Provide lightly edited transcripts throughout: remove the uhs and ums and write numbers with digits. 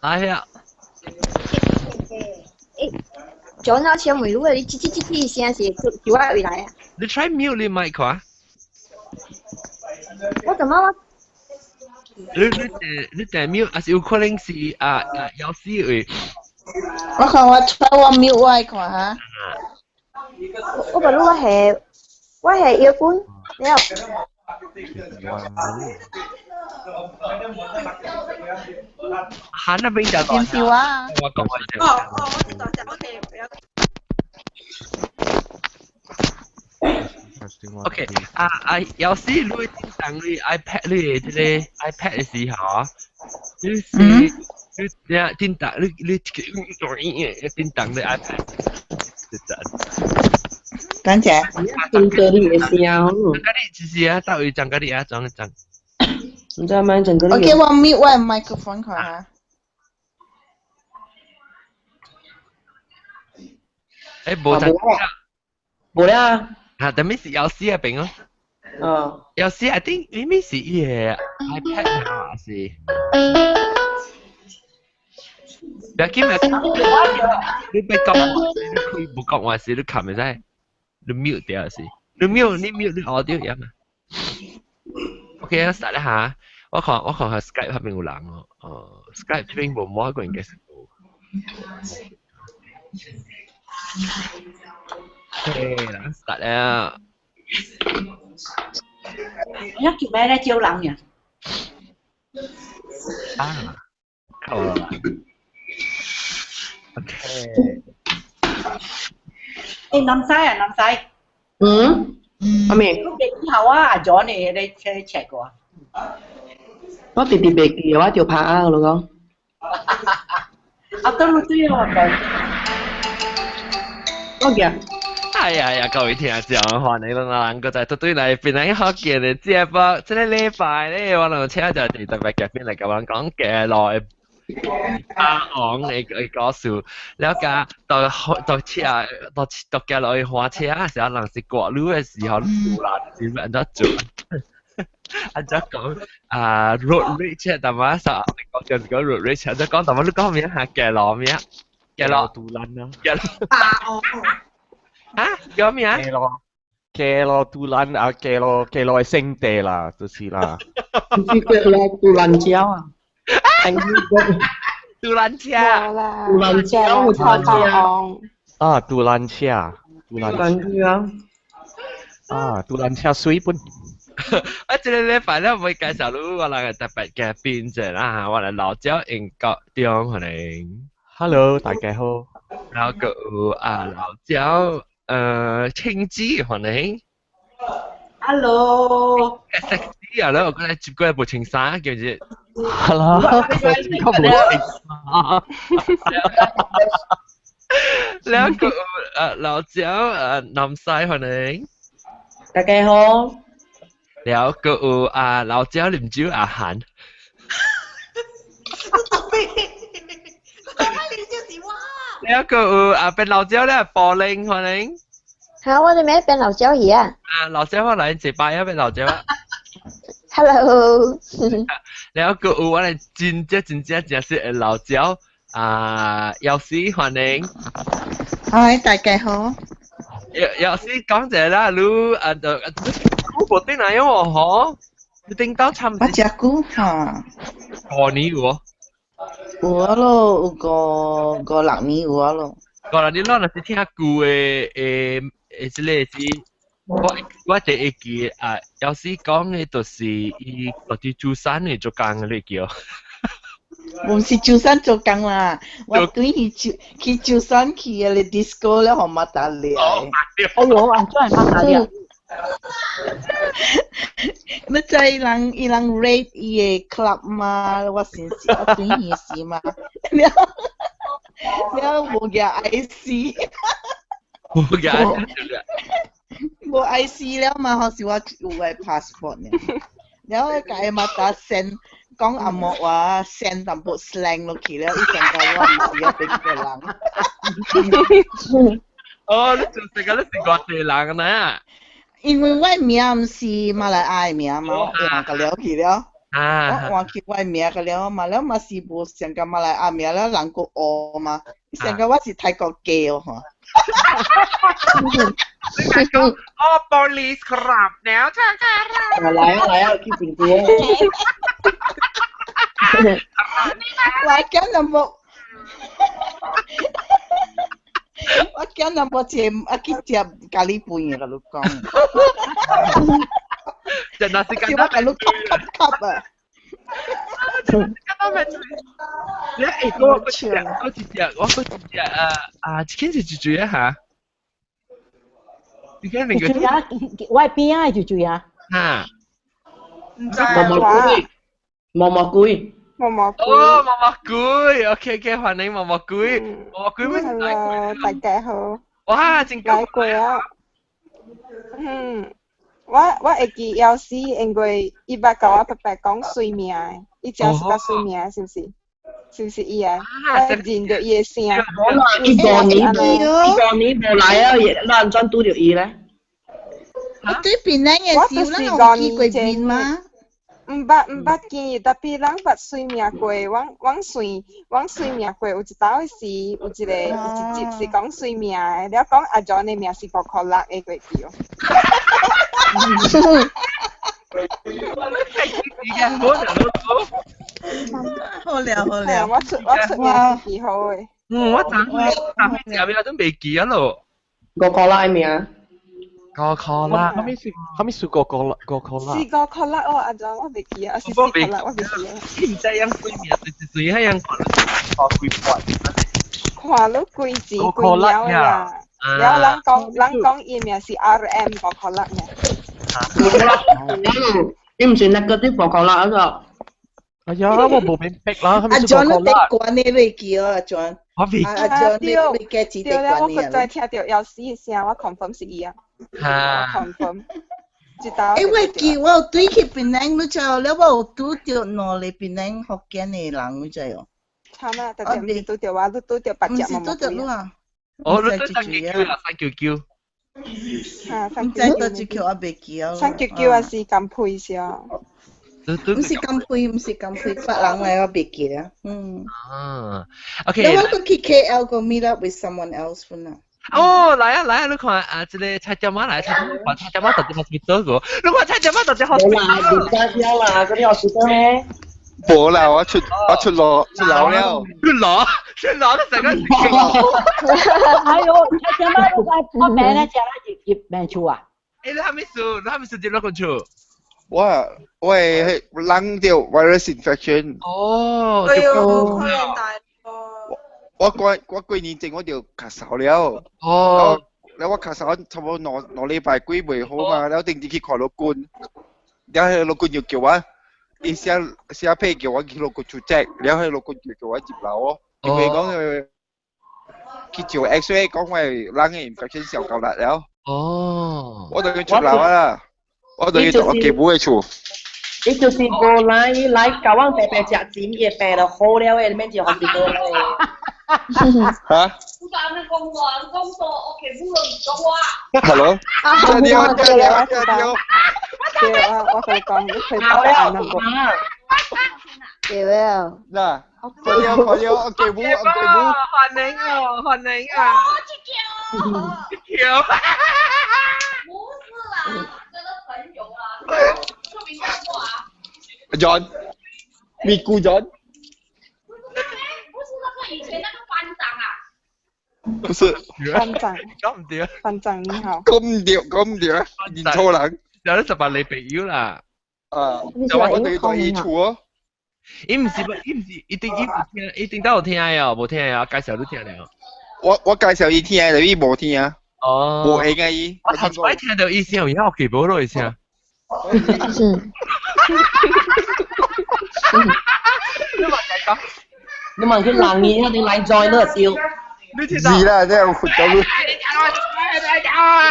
哎呀，John 好似梅路啊，你吱聲是叫我回來啊？你 try mute 你麥看。我怎麼你但 mute 還是有可能是有時會我看我 try 我 mute 我看下。我不如我係要搬了。喊那邊就電視話。我講我就。我知道，我係不要。OK 有時你會當你 iPad 你這個 iPad 嘅時候，你叮當你叮當你 iPad 就真。等陣。真嗰啲嘅聲，整個你其實到底整個你整。唔知咪整嗰啲。OK，我 mute 我 microphone 看下。冇整。冇啦。但係是有時係邊哦。有時 I think 明明是伊個 iPad 啊是。不要緊，你別講，你可以唔講話事，你撳咪使，你 mute 掉是，你 mute 你 audio 樣啊。OK，我 start 一下，我看下 Skype 嗰邊有人哦，Skype 嗰邊冇乜個人嘅識到。OK，嗱 start 啦。一叫咩咧？招冷人。啊，夠啦。OK。誒，南西啊，南西。阿明。以後啊，阿 John 你 check 過啊？我直直未記，我就拍啊，我講。啊，都對我講。我嘅。哎呀，各位聽眾，歡迎啦！我就對嚟邊嚟學嘅嘅節目，即係禮拜咧，我哋請就係特別嘅邊嚟咁樣講嘅內阿昂嘅故事，แล้วก็到嘅來花車嘅時候，人是過路嘅時候，突然點樣得做？阿仔講road rage 但係實講緊個 road rage，阿仔講但係你講咩嚇嘅攞咩？嘅攞杜蘭啊！嘅攞啊？叫咩啊？嘅咯，杜蘭啊，嘅咯係聖地啦，就是啦。唔知嘅咯，杜蘭椒啊！杜蘭車，杜蘭椒我睇過。啊，杜蘭車，杜蘭椒。啊，杜蘭車水本。啊，這個禮拜咧會介紹到我哋特別嘅編者啦嚇，我哋老椒英國中可能。Hello，大家好。然後個老椒青枝可能。Hello。sexy 啊！咧，我覺得接過一部青衫叫做。Hello，咁冇青衫。兩個老椒南西可能。大家好。แล้วก็老椒啉酒阿韓。แล้วก็เป็น老椒咧柏林可能。嚇！我哋咩變老椒魚啊？老椒可能一擺一變老椒啊。Hello。แล้วก็我哋真係老椒有時可能。嗨，大家好。有時講者啦，你部電腦有冇？你叮當差唔多。我食過嚇。5年喎。有啊咯，有5、6年有啊咯。5、6年咯，那是聽舊嘅之類是，我第一記有時講嘅就是伊到底做啥嘅做工嘅叫。唔是就算做工啦，我對去就算去嘅 disco 咧，好乜打了。哎呦，我真係乜打了。你知伊人 rate 伊個 club 嘛？我先是我對伊是嘛？了冇嘅 IC。冇嘅 IC。冇 IC 了嘛？好似我有個 passport 呢。了解嘛？打 send。講阿莫話 send 淡薄 slang 落去了，一陣間我唔是一邊個人。哦，你做成個你是外地人啊？因為我名唔是馬來亞名嘛，我個了去了。啊，我叫我名个了嘛，了嘛是无想个马来亚名了人个学嘛，想个我是泰國嘅哦嗬。哦，police ครับแล้วจ้าค่ะ 嚟啊，去靜啲。我驚人冇，我驚人冇食，我去食咖喱飯嘅，老講。就那是叫我個老吸啊！你我今次住一下，你今日住啊，我係邊啊？住啊？嚇，唔知毛毛龜，毛毛龜。哦，毛毛龜，OK OK，歡迎毛毛龜，毛毛龜咩？Hello，大家好。哇，真高貴啊！我會記有時因為伊捌甲我伯伯講水命嘅，伊真是甲水命是毋是？是毋是伊啊？我認到伊嘅聲。伊過年無來啊，咱轉拄着伊咧。對邊人嘅事，咱有見過面嗎？唔捌見，特別人捌水命過，往水命過，有一道是有一集是講水命嘅，了講阿 John 嘅命是5箍6嘅過去哦。好了，我出名幾好嘅。我昨日都未記啊咯。5箍6嘅名。5箍6。後面數5箍6。是5箍6哦，阿 John 我未記啊，是4箍6我未記啊。唔知樣水命，就是水係樣看到幾字幾鳥呀？了人講伊名是 RM 5箍6呢。你唔算negative 5箍6個。哎呀，我冇明白啦，後阿面數5 John 箍你6。關你未記啊，阿 John。我未記。阿 John 你記字對啦，我實在關你聽到有時嘅聲，我 confirm 是伊啊。嚇。我 confirm。知道。我記我對佢邊人，你知道了，我有拄着兩個邊人福建嘅人，你知哦。差嘛，特別唔是拄着我，你拄着八隻毛毛龜啊。我都399啦，399。嚇唔知多隻叫我未記啊。399啊是咁配先。唔是咁配，別人嚟我別記啊。OK。咁我去 KL 個 meet up with someone else 款啊。哦，來啊！你看這個菜椒媽來，菜椒媽到底係幾多個？你看菜椒媽到底好幾多？冇啦，點解啦？嗰啲有時間咩？冇啦，我出樓了。出樓都成個。哎呦，菜椒媽我名咧，食啦葉名厝啊？誒，你係咪數接落個厝？我係冷掉 virus infection。哦。哎呦，可能大。我過年前我就咳嗽了，แล้ว我咳嗽差唔多兩禮拜幾未好嘛，แล้ว定去看老官，แล้ว佢老官又叫我，伊寫批叫我去老官出證，แล้ว佢老官就叫我接樓，因為講佢照 X-ray 講我係冷嘅 infection 上夠啦了，我就要出樓啦，我就要讀我基本嘅厝。你就是無來教我白白食錢嘅病就好了嘅，你免就學啲多咧。嚇？我講你講話，講錯，我基本都唔講話。Hello？對，我佢講，佢講啱啱講。對啊。嗱，快啲，我基本。歡迎啊！跳。不是啦，這個朋友啦，出名講過啊。John，咪咕 John。不是那個以前那個班長啊。不是。班長。講唔掂。班長你好。講唔掂，認錯人。有得18你朋友啦。就我哋到醫處哦。伊唔是，一定都有聽啊，無聽啊，介紹都聽了。我介紹伊聽，就伊無聽啊。哦。無應啊伊。我頭先聽到伊聲，而家我記唔到伊聲。你問佢冷嘢，你冷再都係笑。是啦，真係活到你。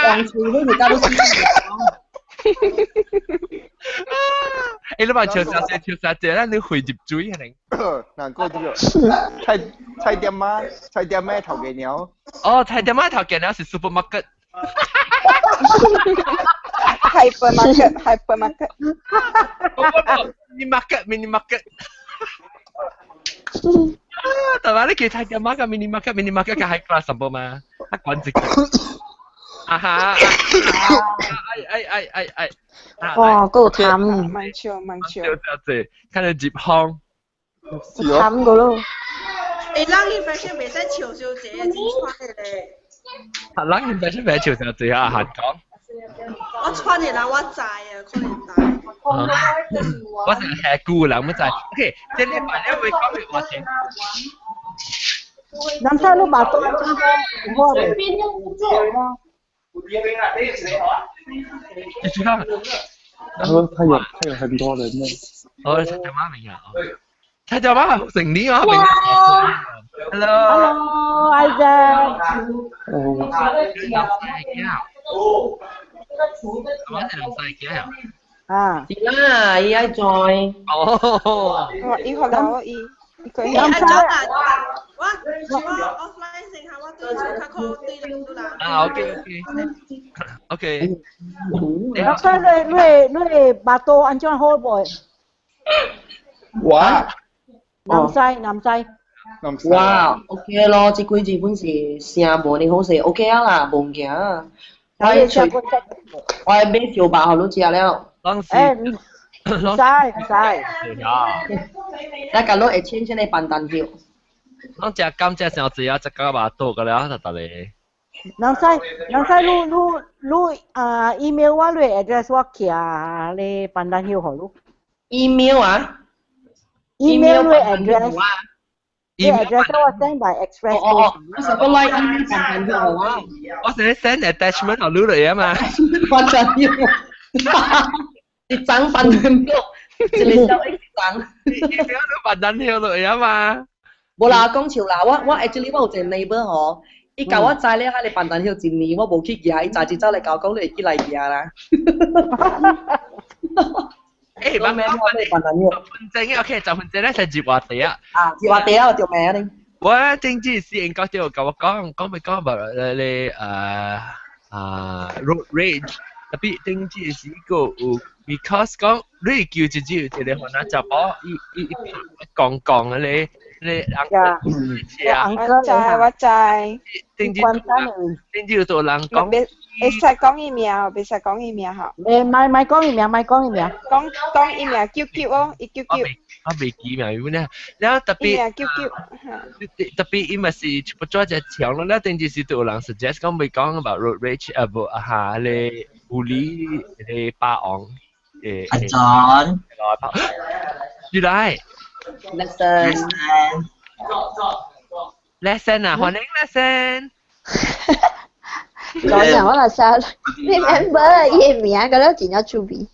冷處都而家都笑。你話跳實隻啦，你會入嘴啊你？難過啲菜店咩頭嘅鳥？哦，菜店咩頭嘅鳥是 supermarket。hypermarket mini market แต่ว่า你其他嘅market mini market 嘅 high class 什麼嘛？他管自己。啊哈！哇，夠貪，蠻潮。看到接康，貪個咯。誒，冷熱 fashion 未使潮小姐啊，點穿嘅咧？冷熱 fashion 咪潮小姐啊，閒講。我穿嘅啦，我知啊，可能大。我成日吃菇啦，咁就係。OK， 即係呢排咧會講嘅話題。南沙路馬多真係唔好嘅。你知道？他有很多人呢。哦，蔡小媽明啊！蔡小媽係成年啊，明啊 Hello，Isaac。啊，是啦，伊愛 join。哦。伊學到伊佢阿 John 啊，我 offline 成下我對住卡 call 對兩度啦。啊 ，OK。南沙你馬多安怎好袂？哇！南西。哇 ，OK 咯，即幾日本是聲無你好勢 ，OK 啊啦，無驚啊。我係買小白互你食了。當時。唔使。那個你會千千的板凳票。我只甘蔗上只啊，只個把刀個了，就得咧。南西你email 我你 address 我寄你板凳票互你。email 啊 ？email 你 address。你 address 我 send by express post。我是個 like email 板凳票啊。我成日 send attachment 互你嚟啊嘛。板凳票。一張板凳票，一個小一張。你不要都板凳票落嚟啊嘛。無啦，講笑啦，我 actually 我有一個 neighbor 吼，伊教我知咧，迄個板凳票一年我無去舉，伊早就走來教講你會去來舉啦。誒，慢慢我板凳票。10分鐘 ，OK，10分鐘咧就接話題啊。啊，接話題啊，條名你。我政治師應該都同我講about你road rage，tapi 政治師個because 講你叫自己條你可能就把一講啊你。我知。政治做人講。會使講伊名，袂使講伊名吼。咪講伊名，講伊名，QQ哦，伊 QQ。我未記名有呢，然後特別伊咪是全部做一隻牆咯，然後政治是對人 suggest 講未講 about road rage，你護理你霸昂阿 John，原來。lesson 啊，歡迎 lesson。講人我就想 remember 伊名嗰啲真係出味。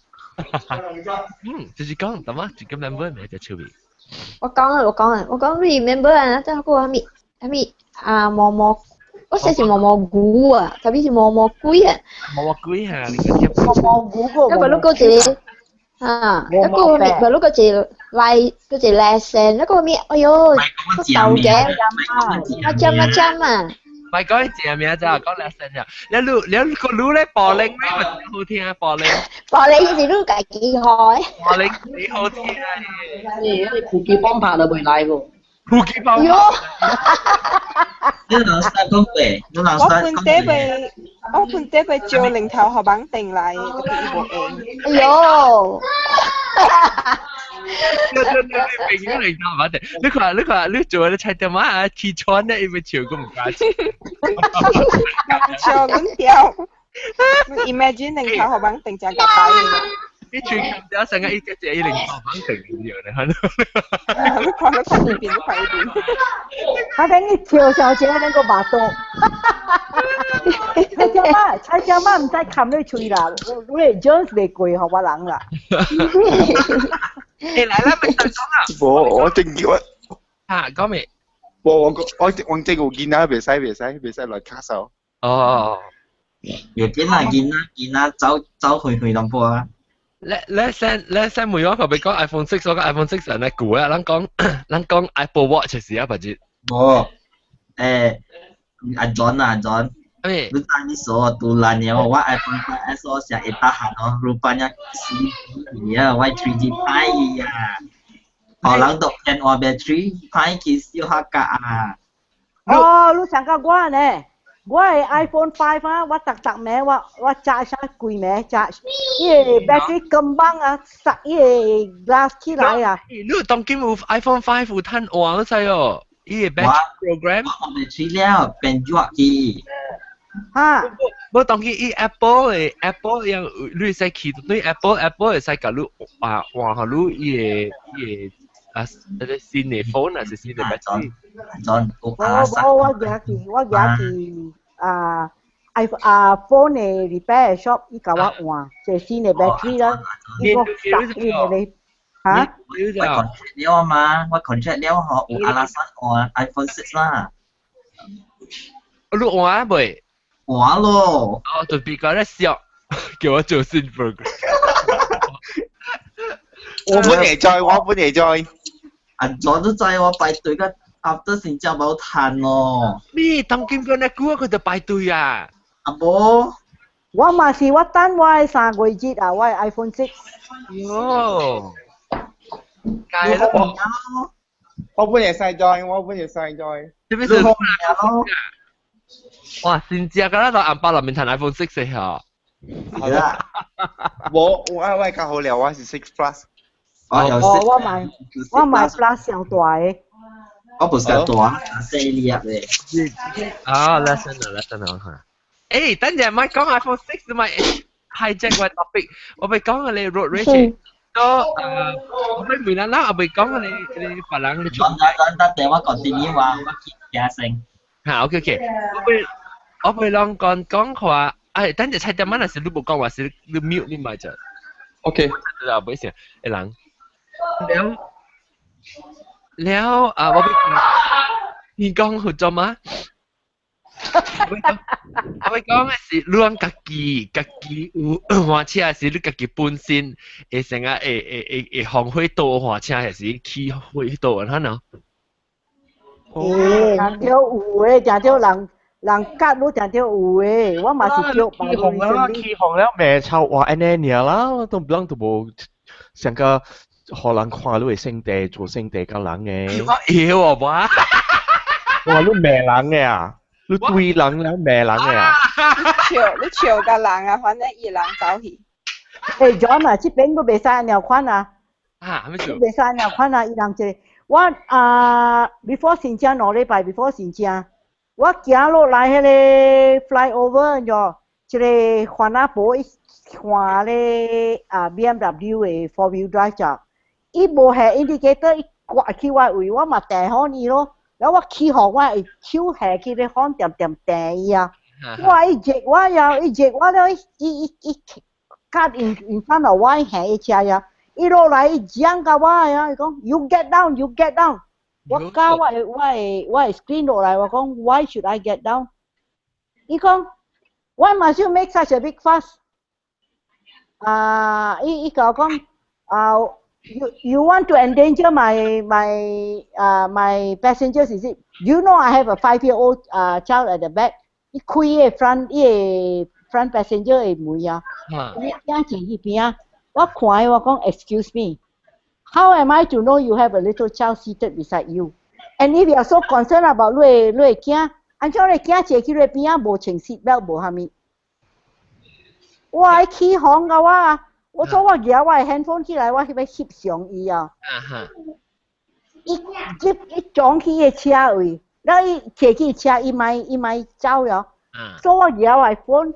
就是講點啊？自己 member 咪就出味。我講 remember 啊，即係嗰個蘑我寫是蘑菇啊，特別是蘑龜啊。蘑龜嚇，你個貼。蘑菇個。一個碌個字。啊，一個咪碌個字嚟，嗰字 lesson，一個咩？哎呦，好舊嘅，我針啊！唔係講字名咋，講 lesson 咋？你個錄咧播鈴咩？咪好聽啊！播鈴是錄家己開。播鈴幾好聽啊！你酷機幫拍就未來喎。酷機幫拍。你老師講嘅，你老師講嘅。我本地被照零頭學板定嚟，特別冇應。哎呦！你零頭板定，你做你猜點啊？起床咧，因為潮咁唔加錢。潮咁跳 ，imagine 零頭學板定就係夾底。你全球有成個一隻零頭板定咁樣，你睇到。你看呢邊，都看呢邊。他等你跳上去，那個馬東。蔡家媽唔使冚你吹啦，你 Jones 未攰學我人啦。你嚟啦，咪就講啦。我正叫啊。嚇，講未？我正有見啊，袂使來卡手。哦。要見啦，走去淡薄啊。Let's 每個佢講 iPhone 6，所以 iPhone 6人咧估啊，咱講 Apple Watch 時啊，不知。冇，阿 John 啊 John。哎，你当你说杜兰了，我 iPhone 5S 我想一大行哦，rupanya CD 啊，我 3G 拍呀，可能都偏我 battery 拍其實要下架啊。哦，你想講我呢？我係 iPhone 5啊，我特咩，我 charge 貴咩 charge，因為 battery 咁啊，塞因為 glass 起來啊。你當今有 iPhone 5有攤換嗰陣哦，伊個 battery program。我 battery 了變弱機。哈。我當佢伊 Apple 嘅 Apple 樣，你使去對 Apple 會使甲你換下你伊個啊，新嘅 phone 還是新嘅 battery？我而去phone 嘅 repair shop 伊甲我換，即新嘅 battery 啦，伊個十年嘅你嚇？我 contract 了嘛，我 contract 了嗬，有阿拉山換 iPhone 6啦。你換未？換咯。哦，就比較咧笑，叫我做新 program。我本嚟在。啊，我都知我排隊嘅 after 先至冇攤咯。咩？當今個呢股佢就排隊啊？阿婆，我嘛是我等我3個月啊，我 iPhone 6。喲，解咯。我本嚟曬在。做咩事？哇！先知啊，嗰個銀包裏面彈 iPhone 6嘅嚇。係啦。我較好了，我是6 Plus。我買 Plus 上大嘅。我不是大，4粒嘅。啊 ，lesson 啊。誒，等陣咪講 iPhone 6，咪 hijack 個 topic，我咪講你 road rage。我咪每日啦，我咪講你別人你做。等我continue話，我驚聲。嚇 ，OK， 我咪兩講話，誒，等陣猜點乜嘢事你冇講話是你 mute 你咪就。OK。就唔好意思，一人。แล้ว我พี่講好做嗎？我咪講嘅是兩家己有換車是你家己本身會成日會放火刀換車還是起火刀啊？喏。常條有嘅，常條人夾都常條有嘅，我嘛是叫起紅啦，起紅了咩臭話安尼年啦，都唔啷都冇成個。可能看你會聖地做聖地嘅人嘅，我妖啊嘛！我話你咩人嘅啊？你對人了咩人嘅啊？你笑嘅人啊，反正二人走去。誒，John 啊，這邊都未晒鳥款啊！啊，咩事？未晒鳥款啊！二人這我before 新疆兩禮拜 before 新疆，我行落來迄個 flyover 咗，這個環亞堡看咧BMW 嘅 four wheel drive 咗。伊無係 indicator， 伊掛去我位，我嘛定好伊咯。然後我起航，我會手下去咧看點定伊啊。我一直我了，伊 cut in front of 我下一車呀。伊落來伊講甲我呀，伊講 you get down。我教我 screen 落來，我講 why should I get down？ 伊講 why must you make such a big fuss？ 伊甲我講You want to endanger my passengers? Is it? You know I have a 5-year-old child at the back. 一開front passenger 嘅門啊，一前一邊啊，我看我講 excuse me, how am I to know you have a little child seated beside you? And if you are so concerned about 你驚，按照你驚坐去你邊啊無穿 seat belt 無蝦米，我起航㗎我。我做我攞我 handphone 起來，我去要翕相伊啊！伊撞去個車位，然後伊坐去車，伊咪走了。所以我攞我 phone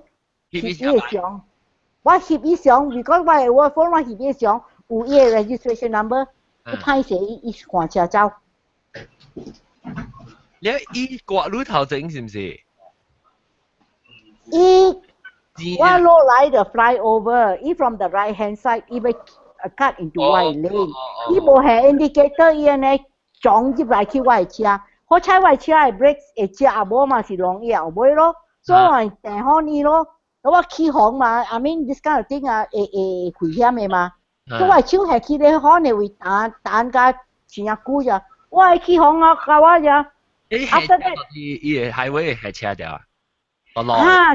翕伊個相，我翕伊相 ，because 我 phone 我翕伊相有伊個 registration number， 佢歹勢伊換車走。你伊掛路頭整是唔是？我落來的 flyover， 伊 from the right hand side， 伊要 cut into white lane， 伊無係 indicator， 伊呢撞入來去我車，好彩我車嘅 brake 會接啊，無嘛是容易後尾咯，所以我定好伊咯，我起航嘛 ，I mean this kind of thing 啊，會危險嘅嘛，所以我手係起咧可能會彈架前一股咋，我係起航啊，搞我咋，伊係 highway 係車掉啊？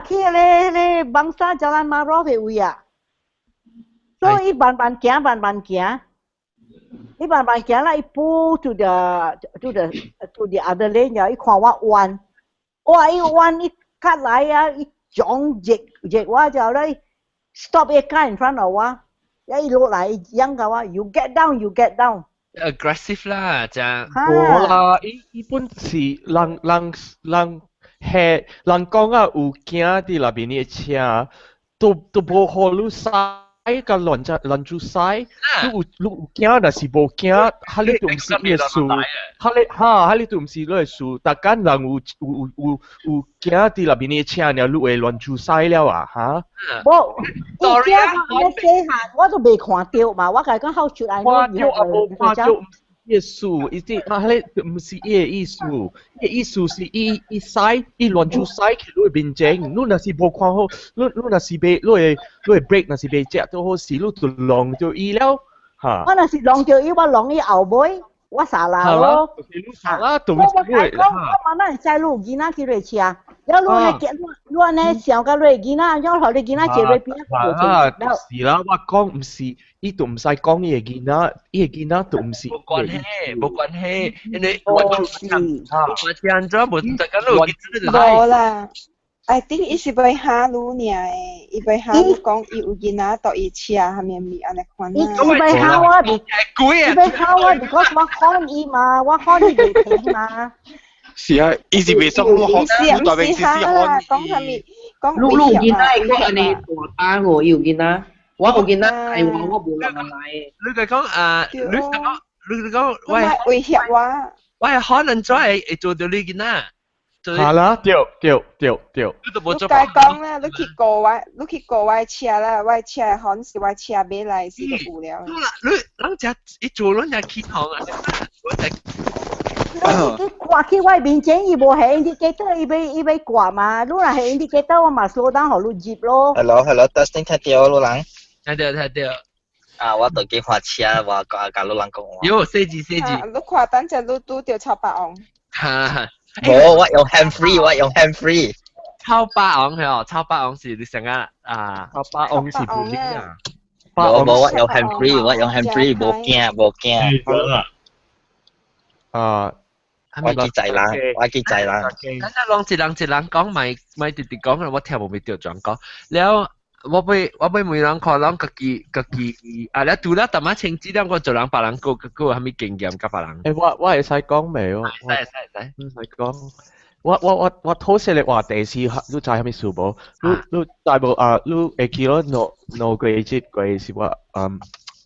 去咧Bangsa Jalan Marah嘅位啊，所以慢慢行，伊慢慢行啦，伊步 to the other lane 呀，伊看我彎，哇！伊彎伊卡來啊，伊撞逆我就咧 stop 一卡 in front of 我，伊落來影甲我 ，you get down。aggressive 啦，這樣。冇啦，伊本是人講啊，有驚啲那邊啲車，都冇好路駛。個亂住駛，你驚但是冇驚，哈你都唔是耶穌，哈你都唔是耶穌，但間人有驚啲那邊啲車，你路會亂住駛了啊，哈？冇，伊驚我細漢，我都未看到嘛，我甲伊講好出來，看到啊冇看到。耶穌，伊啲你唔是伊嘅意思，伊意思是伊駛，伊亂住駛去路邊正，你若是冇看好，你若是被你會 break， 若是被隻都好事，你就浪到伊了，嚇。我若是浪到伊，我浪伊後尾，我傻啦咯。傻啦，都我慢慢載路囡仔去瑞車，แล้ว路咧路咧上個瑞囡仔，然後你囡仔坐瑞邊啊，是啦，我講唔是。伊都唔使講伊嘅囡仔都唔是。冇關係，因為我這樣做冇得個路，冇啦。I think 伊是要下路呢，伊要下路講伊有囡仔到伊車下面咪安尼看啦。伊要下我，伊要下我 ，because 我看伊嘛，我看伊未停嘛。是啊，伊是未想我學，我代表是啦，講下咪講。路囡仔講安尼大單喎，要囡仔。我冇見得係我冇人買。你哋講你講喂威脅我，喂可能再係做到呢件啦。係啦，對。你都冇做。你講啦，你去過我車啦，我車可能是我車買來是個無聊。你人一做人家起行啊！你掛去我面前，伊無係 indicator， 伊要掛嘛。如果係 indicator， 我嘛 slow down 互你接咯。Hello，testing 聽到路人。睇到。啊，我都幾花車，我甲路人講話。有四字。你看等陣你拄着超白王。冇，我用 hand free。超白王係哦，超白王是你成啊？超白王是唔知啊。冇，我用 hand free，冇驚。我記仔啦。等陣一人講，咪直講，我聽冇掉轉講。แล้ว我俾每人看人自己啊！你讀啦，但係情節咧，我做人別人個係咪經驗甲別人？我會使講未喎？唔使講。我偷食你話第四，你知係咪數冇？你大部你會記得no grade 是話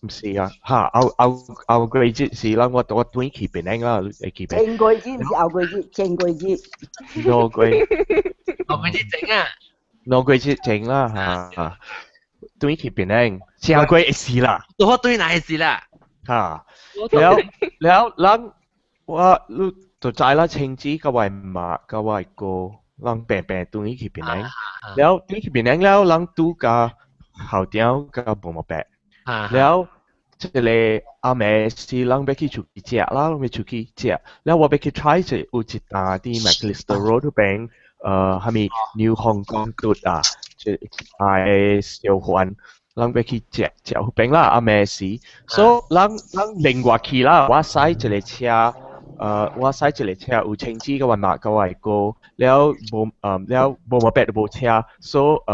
唔是啊？嚇，our grade 是啦，我短期變靚啦，你記唔？正grade 唔是our grade，正grade。no grade。我正啊。no grade 整啦嚇，短期變靚，正 grade 是啦。我對哪是啦？嚇，แล้ว你就知啦，情節個位馬個位個，人病短期變靚，แล้ว短期變靚แล้ว人ดู個後條個冇乜病，แล้ว即係阿妹是人俾佢出去食啦，人俾出去食，แล้ว我俾佢 try 就有一單啲 McAllister Road 病。係咪 New Hong Kong 度啊？即係小環，人俾佢食好餅啦，阿咩事？所以人另外去啦，我使一個車，有青枝嘅運馬嘅位個，แล้ว冇乜別部車，所以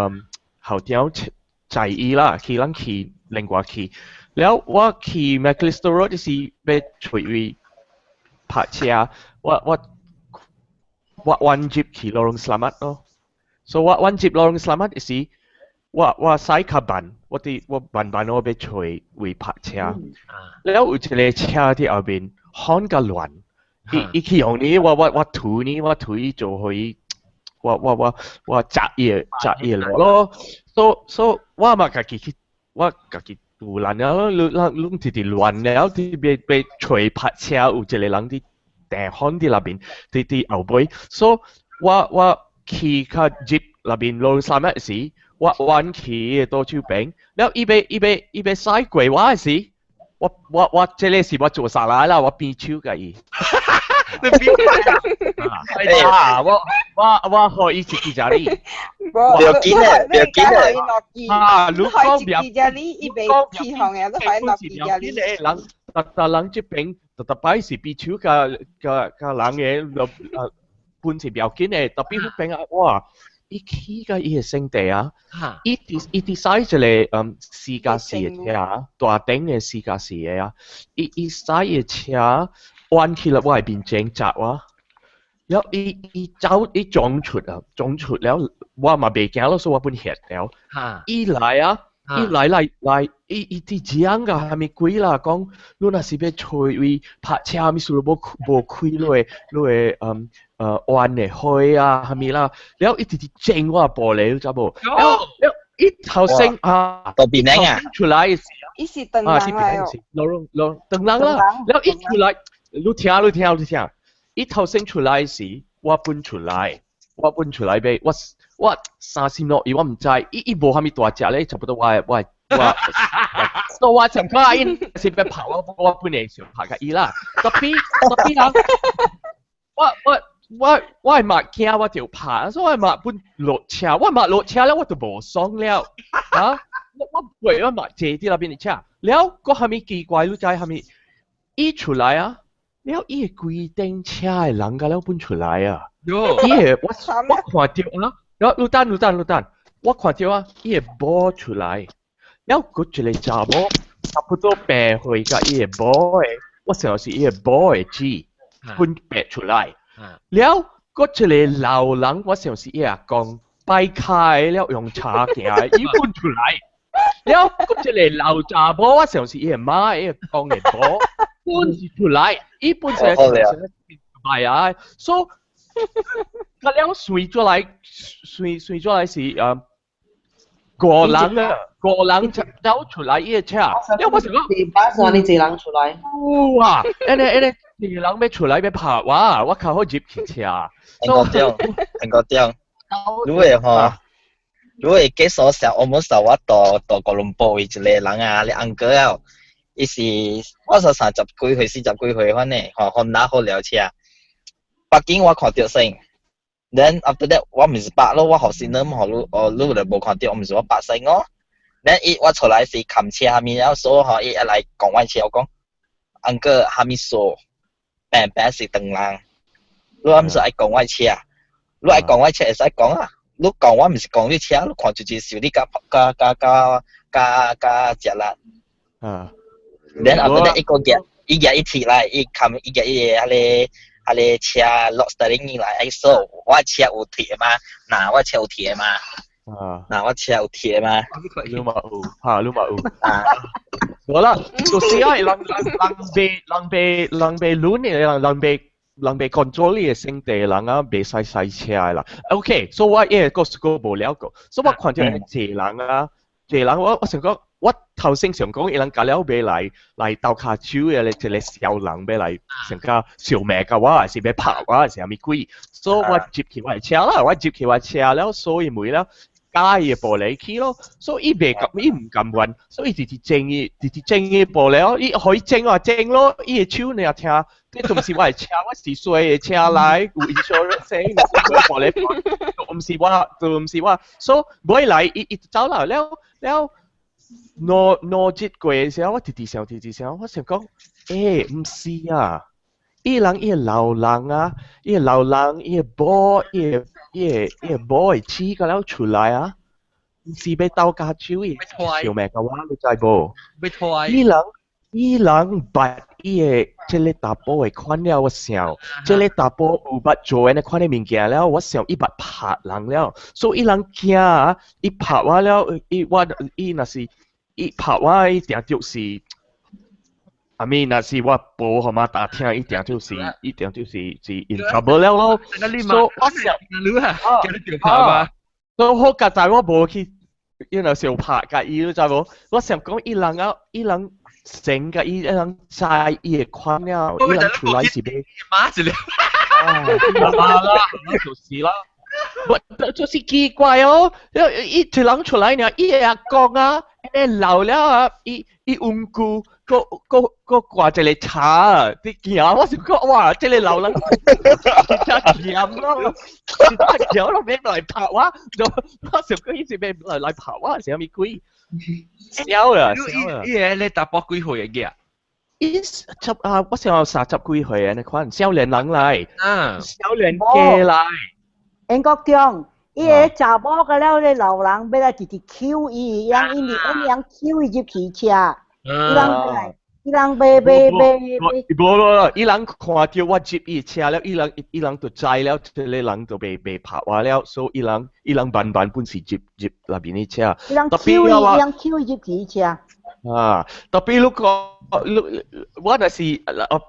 後條在意啦，去人去另外去，แล้ว我去 McAllister Road 是俾隨意泊車，我wajib去lorong selamat 咯，所以我wajib lorong selamat 是我使卡辦，我辦我俾隨會泊車，แล้ว有一個車喺後邊看個亂，伊去用呢我推就去，我摘嘢咯，所以我嘛自己杜爛了，你直直亂了，啲被隨泊車有一個人啲。แต่ห้องที่ลาบินที่เอาไปsoว่าขี่ข้าจิบลาบินลงสามสิวันขี่ตัวชิวเป็นแล้วอีเบใส่กวยว่าสิว่าเจเลสิว่า做啥啦ว่าปีชิวกันอี你邊係啊？我可以自己家里。不要紧嘞，不要緊嘞。如果自己家里一杯起行嘅，都可以落自己家里。人，但人這邊特擺是比超嘅人嘅，半是比較緊嘅，特別嗰邊啊，哇！伊起嘅伊個聖地啊，伊使就嚟私家事嘅車，大頂嘅私家事嘅啊，伊使嘅車彎起嚟外邊整窄哇，然後伊走伊撞出了，我嘛未驚咯，所以我本嚇了。伊嚟啊，伊嚟，伊啲講㗎係咪鬼啦？講你若是要吹位拍車，咪數無開落彎嘅開啊，係咪啦？然後一直整我玻璃，知冇？然後一頭先啊，到邊嚟啊？出來嘅時候，伊是燈籠嚟哦，燈籠啦。然後一出來，你聽，一頭先出來時，我搬出來俾我30落去，我唔知，伊無蝦米大隻咧，差不多我。所以我想講，因是要拍我本嚟想拍嘅伊啦，特別啊，我係墨驚我條拍，所以我係墨本落車，我墨落車咧，我就無爽了，啊，我為咗墨借啲那邊嘅車，แล้วก็係咪奇怪รู้ใจ係咪伊出來啊，แล้ว伊係規定車係人㗎แล้ว搬出來啊，伊係我看到啊，แล้ว錄單，我看到啊，伊係播出來。แล้วก็จะเลยจับ差不多8歲嘅伊個波誒，我成日是伊個波誒字，分別出來。แล้วก็จะเลย老人，我成日是伊個講擺開แล้ว用茶嘅，伊分出來。แล้วก็จะเลย老查某，我成日是伊個媽伊個講嘅波分出來，伊本身係係啊，所以佢แล้ว隨咗來是個人走出來伊個車，因為我成個巴士你一人出來。哇！一人要出來要拍哇！我靠好入去車。聽個點，如果幾所時我冇時候我到哥倫布一個人啊，你uncle啊，伊是我說30幾歲40幾歲番呢，好拿好了車，北京我看到先。Then after that 我唔是白咯，我學先諗學路就冇看到，我唔是我白先咯。Then 我出來是冚車下面，然後所以伊來講我車，我講 uncle 下面數平是燈籠，你唔是愛講我車，你愛講我車會使講啊，你講我唔是講你車，你看就是少啲加隻啦。Then after that 伊個一提來，伊冚伊個阿你車落 steering 來，所我車有鐵嘛，嗱我車有鐵嘛，嗱我車有鐵嘛，你嘛有，啊，好啦，就是係人被亂嘅，人被 control 嘅聖地人啊，被洗車啦。OK， 所以我個無了個，所以我看到係謝人我想講。我頭先想講，伊人隔了要來鬥卡手嘅，你一個小人要來成個小命嘅話，還是要拍我，還是蝦米鬼？所以我接起我車了，所以每了加伊玻璃去咯，所以伊唔敢玩，所以直接整伊玻璃，伊可以整咯，伊嘅手你又聽，呢仲是我嘅車，我是衰嘅車來，有 insurance， 玻璃，唔是我，所以每來伊走啦了。攞節過嘅時候，我直直想，我想講，唔是啊，伊個老人啊，伊個波會黐個了出來啊，唔是要鬥架手伊，小命嘅話你知無？伊人把伊個即個大波會看了，我想，即個大波有捌做嘅看啲物件了，我想伊捌拍人了，所以伊人驚啊，伊拍我了，伊若是。伊拍我一定就是，I mean 那是我無好嘛打聽，一定就是 in trouble 了咯。所以我想，所以好佳在我無去，小拍甲伊，你知無？我想講伊人成個伊人在伊會看了，伊人出來是要罵一了，啦，就是啦。就是奇怪哦，伊一人出來呢，伊會講啊。老了啊，伊溫故，掛一個茶，啲橋我想講哇，即係流冷，真係咯，真橋咯，咩來拍哇？我想講以前咩來拍哇，成咪鬼，笑啊！你打波幾歲嘅？我想30幾歲啊，你看少年人嚟，少年嘅嚟。英國中，伊個查某個了，你流人要來直直 Q 伊，讓伊讓 Q 伊入汽車，伊人被，無，伊人看到我入伊車了，伊人就知了，即個人就被拍話了，所以伊人慢本是入那邊啲車，伊人 Q 伊入汽車。特別如果我那是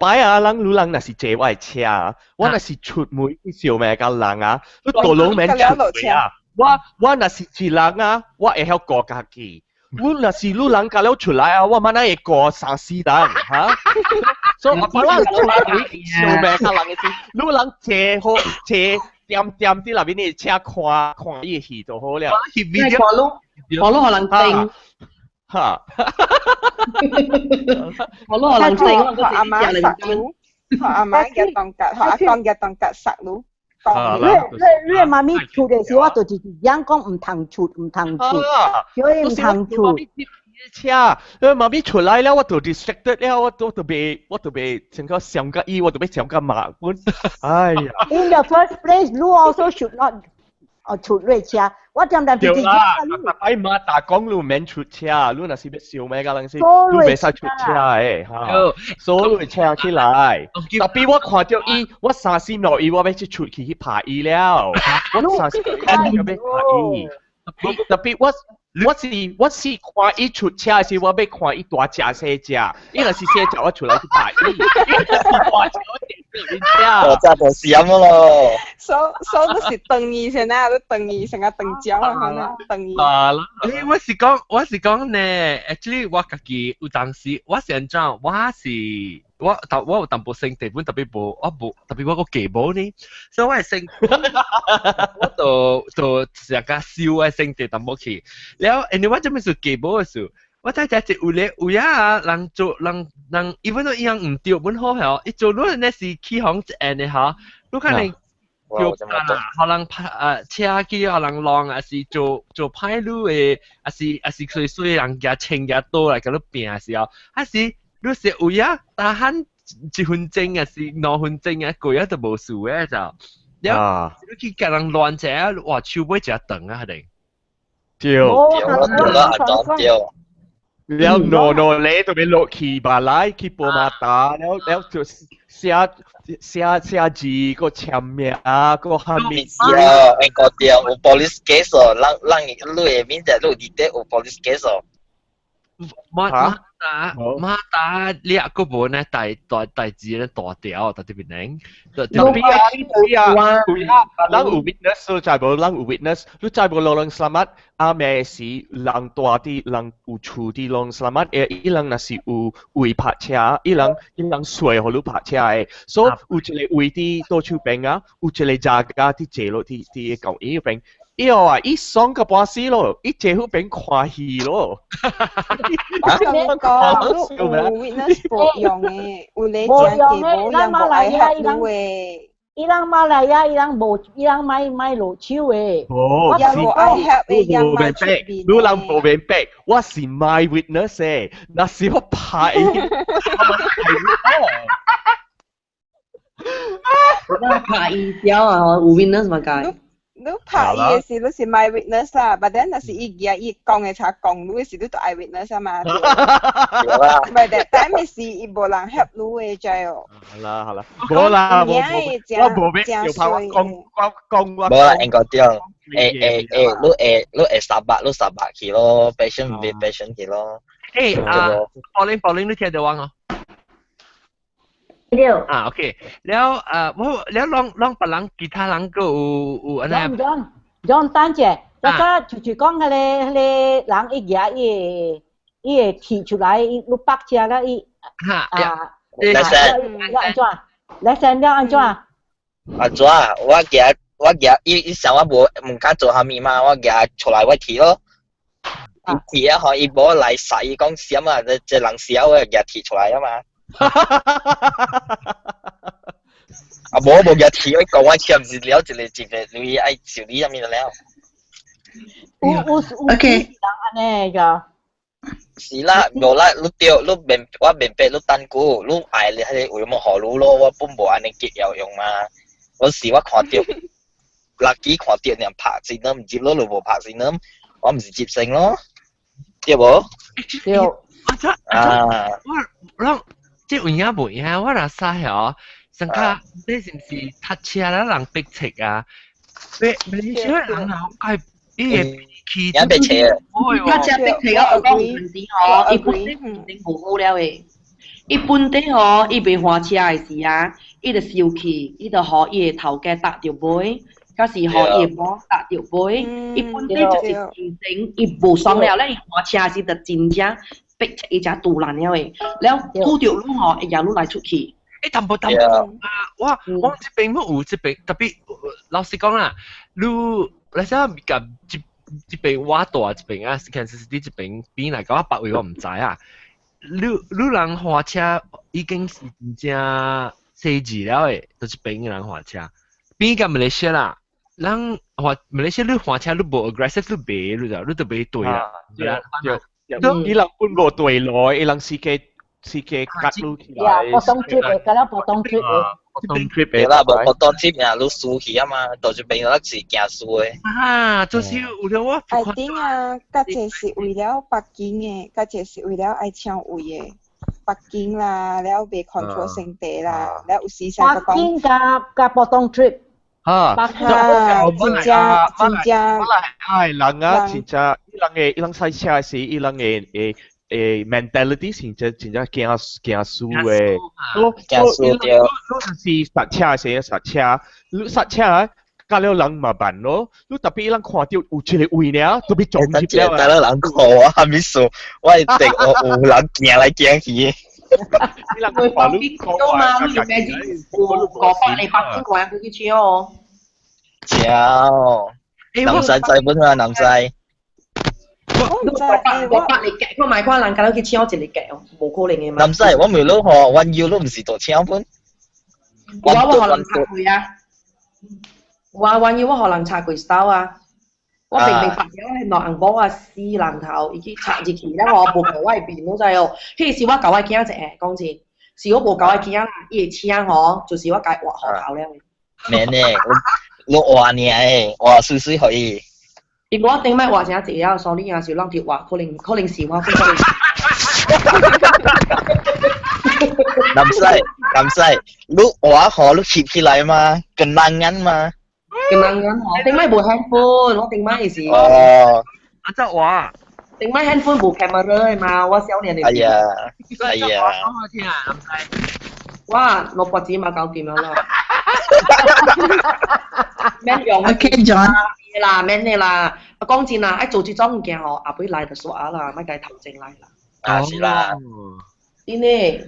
擺啊，人那是坐我車，我那是出門去小咩個人啊，你道路面出嚟啊，我那是一人啊，我會曉過家己，我那是路人家了出來啊，我乜嘢過3-4人嚇，所以我出門小咩個人嘅事，路人坐點啲那邊啲車看伊戲就好了，看路可能靜。嚇！我攞可能靜，我學阿媽實路，學阿媽嘅當格，學阿公嘅當格實路。你媽咪出嘅時候，我就直樣講唔通出，所以唔通出。車，媽咪出來了，我就 distracted 了，我都被成個想個意，我都被想個麻煩。哎呀 ！In the first place, you also should not 出瑞車，我點直直。哎媽，打工路免出車，路那是要笑咩個人先，路未使出車誒嚇，所以車起來。特別我看到伊，我3-4落伊，我要去出去拍伊了，我3-4落伊要拍伊。特別我是看伊出車時，我要看伊大隻細隻，伊若是細隻，我出來去拍伊；伊若是大隻，我點車？我真係想咯。所都是等伊先啊，都等伊成個等焦啊，可能等伊。我是講呢 ，actually 我自己有當時，我是安怎，我有淡薄性地本特別無，特別我個技寶呢，所以我係性，我就成個笑嘅性地淡薄去。แล้ว anyway จะเป็นสุดเก็บบ่สุว่าถ้าจะอุเลอุยาลังโจลัง even though ยัง唔掉本好เหรออีโจรู้เนี่ยสิขี้ของแอนเนี่ยฮะรู้ค่ะในเกี่ยวกันอ่ะเขาลังเชียร์กี่เขาลังลองอ่ะสิโจพายรู้เอ่ะสิสวยๆลังแกเชิงแกโตอะไรกันรู้เปลี่ยนสิอ่ะอ่ะสิรู้สึกอุยาตาหัน1分鐘啊是2分鐘啊個一都冇數嘅就แล้วรู้กี่กำลังร้อนแจ๋ว่าชิวไม่จะตึงอ่ะเด็ก掉แล้วโนเล่ตัวเป็นโลคีบาไลคีโปมาตาแล้ว就寫字個簽名個下面應該掉有 police case 哦，讓你下面就錄啲有 police case 哦。馬打呢一個本咧，大字咧大條，特別靚。特別啊，人有 witness， 就係冇人有 witness， 你就係冇人 selamat， 阿咩事人大啲，人有厝啲人 selamat， 伊人那是有位泊車，伊人隨好你泊車嘅，所以有一個位啲多處邊啊，有一個家啲借落啲舊嘢邊。伊話伊爽個半死咯，伊最好變看戲咯。咁講，有 witness 冇用嘅，有你講嘅冇用，冇愛合到嘅。伊人馬來亞，伊人買路手嘅。哦，有冇愛合嘅，有買出邊。你人冇明白，我是 my witness 嘅，那是我拍嘅。我拍伊條啊，有 witness 嘛解？你拍伊嘅時，你是 my witness 啦，但係那是伊講嘅才講，你嘅時你都 eye witness 啊嘛。唔係的，但係是伊無人合你嘅啫哦。好啦，冇啦，我冇俾小拍我講。冇啦，應該點？你300去咯 ，passion 唔俾 passion 去咯。Pauline 你聽到我？โอเคแล้วแล้วลองปะลังกีตาร์ลังก็อูอันนั้นย้อนตั้งใจแล้วก็จู่ๆ講嗰啲人一嘢一提出來錄白車啦一安怎我伊想我唔敢做蝦米嘛，我出來我提咯。鐵啊，可以冇嚟洗講閃啊，只能少嘅日鐵出嚟啊嘛。啊冇日鐵，我講我簽唔是了，一個你愛小李入面了。OK。安尼㗎。是啦，無啦，你掉你明我明白你單估，你愛你係為乜好路咯？我本無安尼結有用嘛。我時我看到。lucky 看到人拍先啦，唔接咯，你無拍先啦，我唔是接性咯，對無？對。啊！我即有影無影，我若使哦，上卡你是唔是搭車啦？人逼車啊？你少人啊？係伊個氣也逼車啊！搭車逼車我講問題哦，伊本身唔定無好了誒。伊本地吼，伊袂花車誒時啊，伊就生氣，伊就互伊個頭家搭着尾。嗰時學業冇達條杯，一般啲就是真正伊無爽了咧，伊開車時就真正逼伊只杜爛了誒，แล้ว拄着路吼，會有路來出去。淡薄啊！我這邊冇有這邊，特別老實講啦，你想甲這邊我大這邊啊，其實是這邊邊嚟講，我別位我唔知啊。你人開車已經是真正細緻了誒，就這邊人開車，邊個馬來西亞啦？人話馬來西亞你開車你無 aggressive 你別你就你就別對啦，伊人本無對來，伊人司機夾路起來。波動 trip 嘅，咁樣波動 trip 嘅。波動 trip 嘅啦，無波動 trip 啊，你輸去啊嘛，到這邊有時驚輸嘅。啊，就是為了我。I think 啊，嗰隻是為了北京嘅，嗰隻是為了愛搶位嘅。北京啦，แล้ว被 control 成地啦，แล้ว有時成個講。北京加波動 trip。啊，真正，係人啊，真正，伊人賽車時，伊人嘅mentality 真正驚輸嘅。驚輸掉。你是剎車時剎車，你剎車加了人麻煩咯。你特別人看到有一個位呢，特別撞入了。但係人講啊，咪數，我一定有人驚來驚去。佢講邊個嘛？你要咩啲？我幫你北京過去去搶哦。搶，南西仔本啊，南西。我幫你夾，我買翻人家都去搶一個夾哦，冇可能嘅嘛。南西，我未攞嗬，我要都唔是做搶本。我可能插佢啊！我要我可能插佢手啊！我明明白咗係落銀包啊，四人頭已經插入去啦，我無夠我係變咗就係，迄時我搞我囝仔講真，是我無搞我囝啦，伊個槍吼，就是我解畫學校了。免咧，我畫呢誒，畫水水可以。如果頂擺畫成一啊，sorry啊，小浪條畫可能是我分咗。南西，你畫好你貼起來嘛，kenangan嘛。kenangan 嗬，頂擺部 handphone，我頂擺是。哦。阿則話。頂擺 handphone 部 camera 嘛，我少年嚟。係啊，係啊。講我聽啊，南西。哇，攞脖子嘛搞掂咗啦。免用。OK John。啦，免你啦。講真啦，一做這種物件嗬，阿妹來就說啊啦，乜計頭正來啦。啊，是啦。啲呢？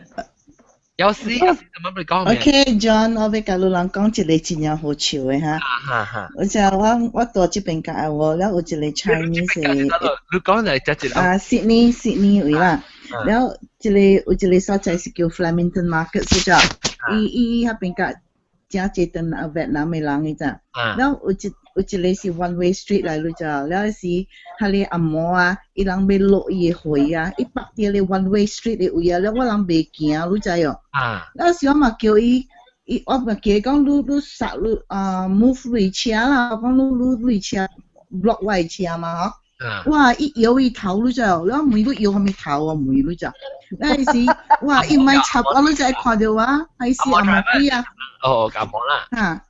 有時咁樣嚟講咩 ？OK John，我要甲你人講一個真正好笑嘅哈。我就我到這邊教我，แล้ว有一個 Chinese 你講嚟就啊 Sydney 位啦，แล้ว有一個所在是叫 Flemington Market 是咋？伊迄邊教正濟頓啊越南嘅人嘅咋，แล้ว有一個是 one way street 嚟咯咋，แล้ว是迄個阿嬤啊，伊人要落伊個回啊，伊北啲個 one way street 嘅位啊，แล้ว我人袂行，你知哦？แล้ว時我嘛叫伊，我嘛叫伊講你殺你move 你車啦，我講你車 block 我車嘛嗬，哇！伊搖伊頭你知哦，แล้ว每個搖係咪頭啊？每你知，嗰陣時哇！伊唔係插我，你就看到啊，係是阿嬤鬼啊！哦，咁講啦。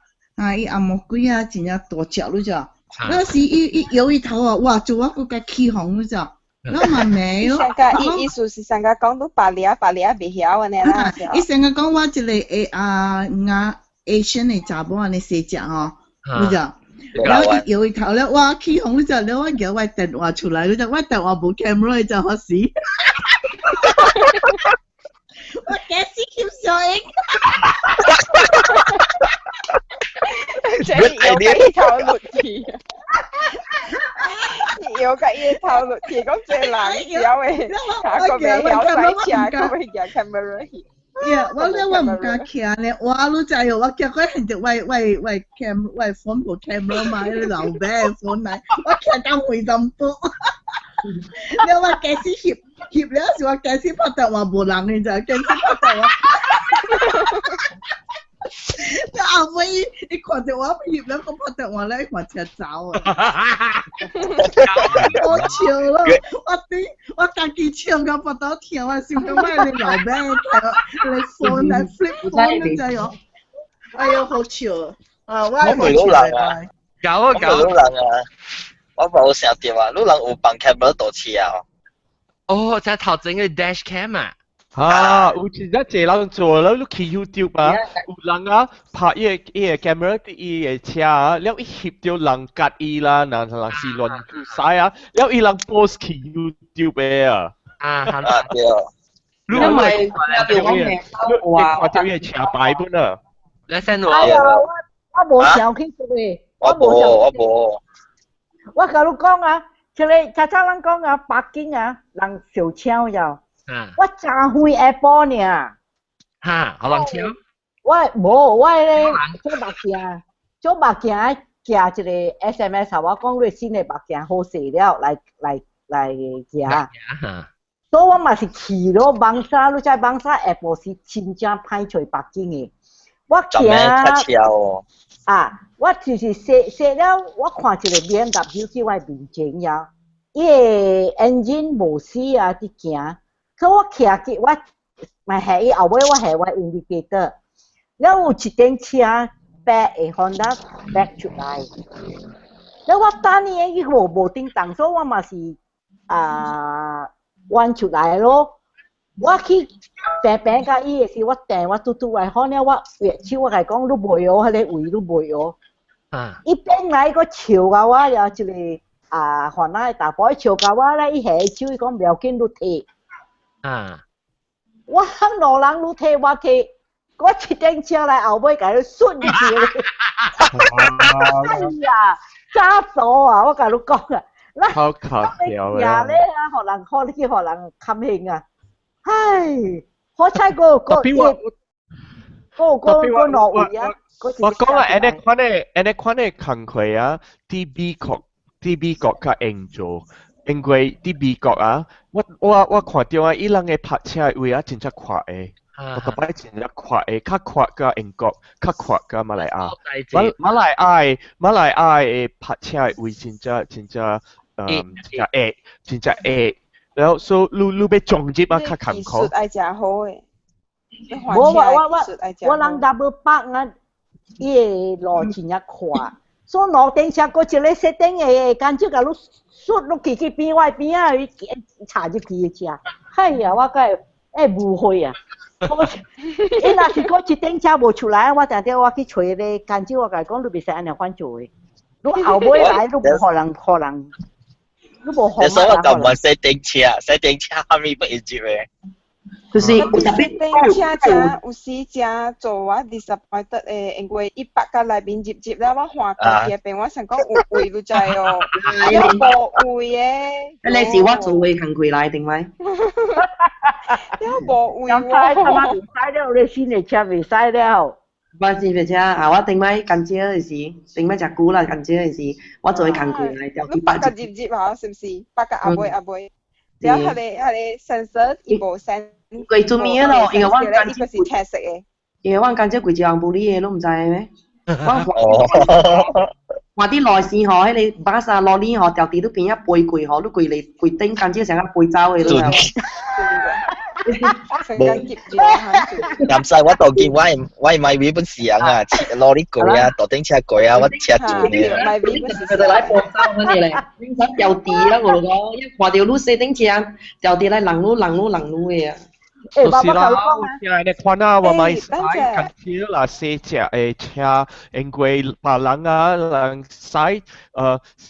伊阿嬤鬼啊，真正大隻你知，嗰時伊搖伊頭啊，哇！做我個個起紅你知。我嘛未咯。意思是上個講到白臉未曉安尼啦。伊成日講我一個Asian 嘅查某安尼細隻吼，你知？然後伊搖伊頭咧，哇起紅你知，然後我搖我電話出來，你知？我電話冇 camera 你知可死。我幾時翕相影？這搖起頭落去。搖甲伊頭落去，講這人搖誒，下個未搖晒車，個未搖 camera 去。我咧我唔敢徛咧，我都知哦，我叫佢係隻喂 cam 喂 phone 部 camera 買啲流病 phone 嚟，我徛到會咁多。你話幾時翕了時話幾時拍得話無人嘅咋，幾時拍得話。你阿妹，你看到我翕了，我拍得話咧，看車走啊！好笑咯！我家己唱個拍到跳啊，笑到咩？你流咩？你phone 嚟 flip phone 咁滯哦！哎呀，好笑啊！我唔係老人啊，搞老人啊！我冇成日點啊，老人有放 camera 倒車啊！哦，即係頭整嘅 dash cam 啊！有時一隻人做啦，你去 YouTube 啊，有人啊拍伊個 camera 啲伊個車啊，แล้ว伊翕到人夾伊啦，人是亂曬啊，แล้ว伊人 post 去 YouTube 嘅啊。對啊。你唔係你看到伊個車牌本啊？你 send 我。哎呀，我冇上去嘅，我冇。我甲你講啊，像你早早人講啊，北京啊，人小超咗。我真會下晡呢。嚇，好人超？我咧做目鏡寄一個 SMS 我講你新嘅目鏡好勢了，來寄。所以我嘛是去咯，網沙，你知網沙下晡是真正歹找北京嘅。我驚我就是踅了，我看一個BMW叫我面前呀，伊個 engine 無死啊，佇行。可我徛起，我咪係伊後尾我係我 indicator，然後有一輛車 back 會看得 back 出來，然後我等伊伊無叮當，所以我嘛是彎出來咯。我去平甲伊個時，我定我嘟來看了，我越手我係講你袂哦，迄個位你袂哦。伊邊來個笑甲我，有一個韓仔大寶笑甲我咧，伊下手伊講唔要緊你摕。我老人愈摕我摕，我一頂車來後尾甲你順住。哎呀，渣咗啊！我甲你講啊，好搞笑啊！呀咧啊，學人看你去學人冚興啊！唉，好彩個落位啊！我講啊，安尼款嘅工課啊，啲美國較應做。因為啲美國啊，我看到啊，伊人嘅拍車位啊，真正闊嘅，我個擺真正闊嘅，較闊個英國，較闊個馬來亞。馬來亞嘅拍車位真正真正然後所以你要撞接啊，較坎坷。技術係真好嘅。我人 double 北啊，伊個路真正闊。所以路頂車過一個設定嘅，間少甲你摔落去邊外邊啊，伊插入去嘅車，哎呀，我個誤會啊！伊若是過一頂車無出來，我定定我去找咧，間少我甲伊講，你袂使安尼反做嘅，你後尾來你無可能，你無可能。所以我就唔係設定車後面不要接嘅。就是有特別有時正做我 disappointed 誒，因為100個內面接咧，我換過去邊，我想講有位你知哦，有無位嘅。你是我做嘅工課來定咪？有無位喎？唔使了，你新嘅車袂使了。我新嘅車我定咪間少嘅時，定咪隻股啦間少嘅時，我做嘅工課來掉100個接嚇，是唔是？100個阿妹。然後係 sensor 伊無 send。貴做咩咯？因為我間少是 test 嘅。因為我間少貴隻紅玻璃嘅，都唔知咩？我啲內線嗬，迄個巴薩羅尼嗬，掉地都變一背攰嗬，都攰嚟攰頂間少成個背走嘅都有。咁細我度見我係買尾本時人啊，攞啲攰啊，度頂車攰啊，我車住你啊。買尾本時佢哋嚟放手嗰啲嚟，點解掉地啦？我講一看到路四頂車掉地嚟冷路嘅啊！就是啦，有時你看啊，我咪使近少啦，四隻誒車，因為別人啊，人使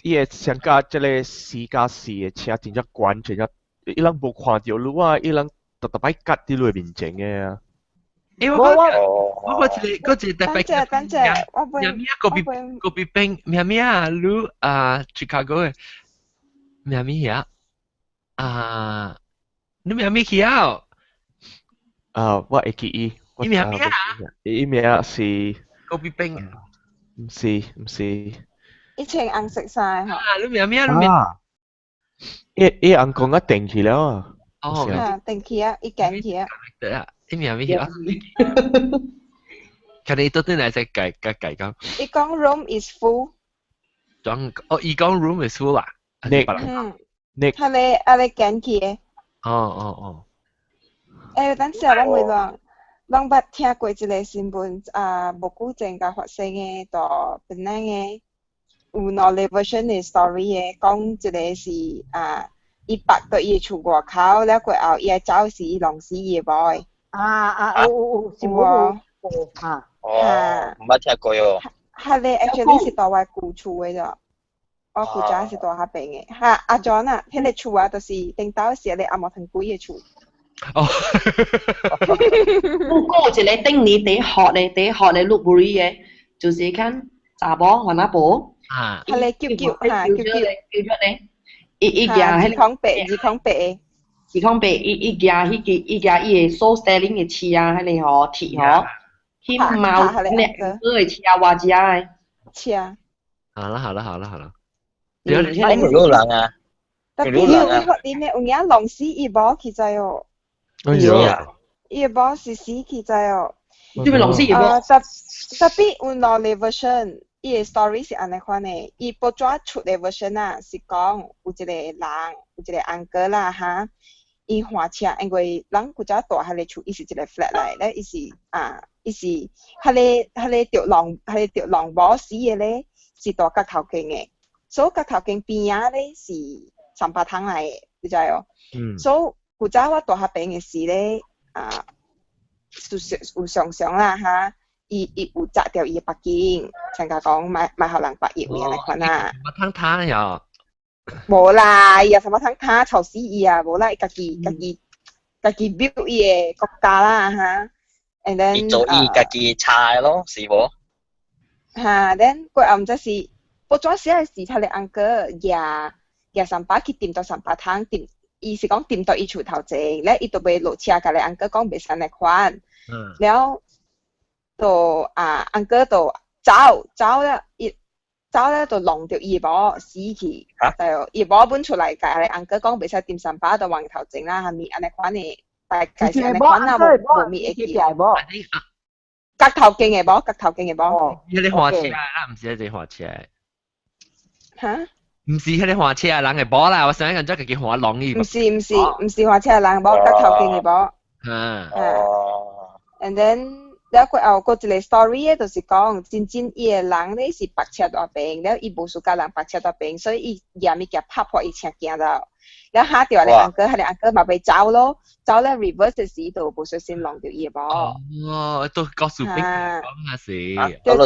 伊個上架即個4+4嘅車，真正關真正，伊人無看到路啊，伊人特別吉啲路面前嘅啊。我嗰次特別等陣，我咩啊？嗰邊邊咩啊？路Chicago 嘅。咩咪呀？啊，你咩咪去啊？我會記伊，伊咩咪啊？伊名是高比冰。唔是。一穿紅色衫嗬。你咩咪啊？你咩？伊人講一定去了啊。哦。定去啊，一間去啊。對啊，伊咩咪啊？佢哋到底係只計講？伊講 room is full。伊講 room is full 啦。Nick。係你間去嘅。哦。等陣我問攏捌聽過一個新聞無久前甲發生嘅，就本來嘅有兩個 version 嘅 story 嘅，講一個是伊爸到伊厝外口，了過後伊個走是伊弄死伊個某嘅。有新聞唔捌聽過喲。係咧 ，actually 是在我舊厝嘅啫，我舊家是在迄邊嘅。阿 John 啊，迄個厝啊，就是頂到時你阿毛藤鬼嘅厝。哦，不過一個頂年第學咧錄布里嘅，就是看查某換阿婆，係咧叫咧，伊行二孔白嘅，伊行伊個 soul styling 嘅車啊，迄個吼鐵吼，去貓咧個車話只嘅車。好啦。有人啊？特別有發點咧，有影弄死伊某去在哦。哎呀！伊個某是死去在哦。做咩弄死伊某？特別有兩個 version，伊個 story 是安尼款嘅。伊報紙出嘅 version 啊，是講有一個人，有一個安哥啦哈，伊換車，因為人古早大迄個厝，伊是一個 flat 嚟咧，伊是迄個着狼某死嘅咧，是大角頭間嘅，所以角頭間邊仔咧是三百桶嚟嘅，你知哦？所以古早我大下邊嘅事咧，有常常啦哈，伊有摘掉伊嘅白金，像甲講買互人白葉安尼款啊。三百桶呀？無啦，伊三百桶他吵死伊啊，無啦，伊家己 build 伊嘅國家啦哈。And then 伊做伊家己差咯，是無？then 過後毋知是報紙寫嘅是他哋安哥廿三百去掂到三百桶掂。伊是講掂到伊厝頭前，咧伊就袂落車，甲你安哥講袂使嚟款，了就安哥就走咧就弄着伊某死去，就伊某本出來，甲你安哥講袂使掂三百，就往頭前啦，係咪安尼款嘅？大概是安尼款啦，無咪會記。角頭間嘅某。伊啲花車啊，唔是一隻花車。嚇？唔是迄個花車人嘅寶啦，我想緊咗佢叫花龍伊。唔是花車人寶，角頭間嘅寶。And then 了過後個一個 story 咧，就是講真伊個人咧是白車大病，了伊無事甲人白車大病，所以伊嫌物件拍破伊車驚到，了嚇掉你安哥，佢哋安哥咪被走咯，走咧 reverse 嘅時就無小心弄掉伊個寶。都告訴邊講下事。對，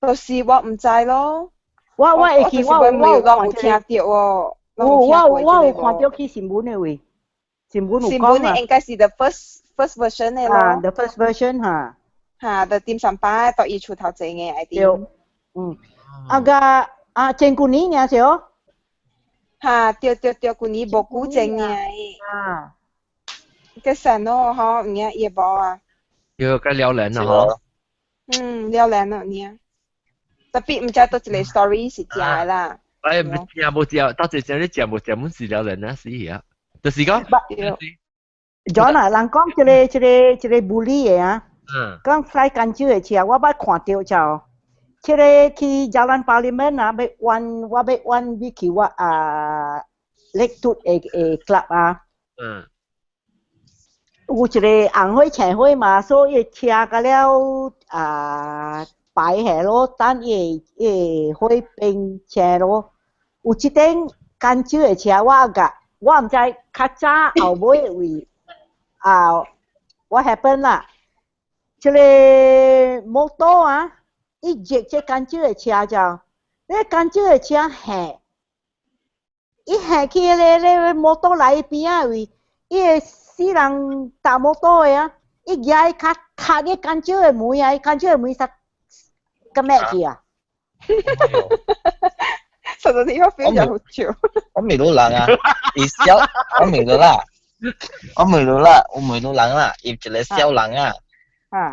就是我唔知咯。我會記，我有聽到哦。我有看到去新聞嘅位，新聞有講啊。應該是 the first version 嘅咯。the first version 嚇。就點上班到伊厝頭前嘅 I think。前幾年嘅時候。對，舊年無久前嘅。個神咯，嗬，唔係葉寶啊。有個撩人啊，嗬。撩人啊，你啊。特別唔知道一個 story 是真嘅啦。冇知，到最後你講冇滿是撩人啊，是啊，就是講。John 啊，人講一個bully 嘅啊，講fly間州嘅車，我捌看到就，一個去Jalan Parliament啊，我要玩去我Lake Tut 嘅 club 啊。有一個紅灰青灰嘛，所以車甲了擺下咯，等伊會變車咯。有一頂間州嘅車，我唔知較早後尾位what happen 啦？一個摩托啊，伊接這間州嘅車就，呢間州嘅車下，伊下去咧摩托來邊啊位，伊個死人搭摩托嘅啊，伊舉卡啲間州嘅門啊，間州嘅門實。咁咩去啊？實在啲我 feel 就好笑。我未到人啊，而小我未到啦，我未到人啦，入一個小人啊，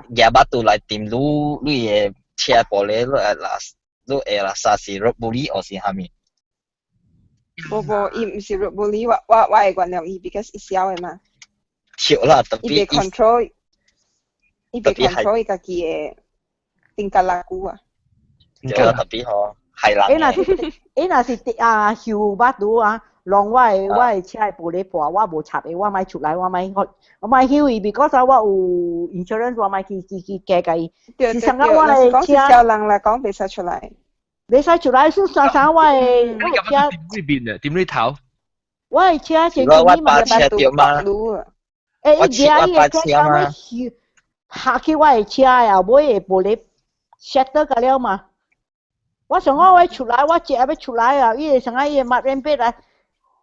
廿巴度來掂你嘅車玻璃，你會啦，啥是落玻璃，或是蝦米？無，伊唔是落玻璃，我會原諒伊 ，because 伊小嘅嘛。跳啦，特別伊被 control，伊被 control 伊家己嘅定格拉古啊。對啦，特別好，係啦。若是曉巴度啊，讓我嘅車嘅玻璃破，我無插嘅，我咪出來，我咪曉伊 ，because 我有 insurance， 我咪去加價伊。是上個我嘅車。講是小人啦，講袂使出來。袂使出來，是上我嘅。你咁樣點呢邊啊？點呢頭？我嘅車前我把車掉嘛。伊dia伊嘅車咁樣下去我嘅車啊，尾嘅玻璃 shatter 咗了嘛。我想我出來，我只要出來啊，伊上個伊抹人背來，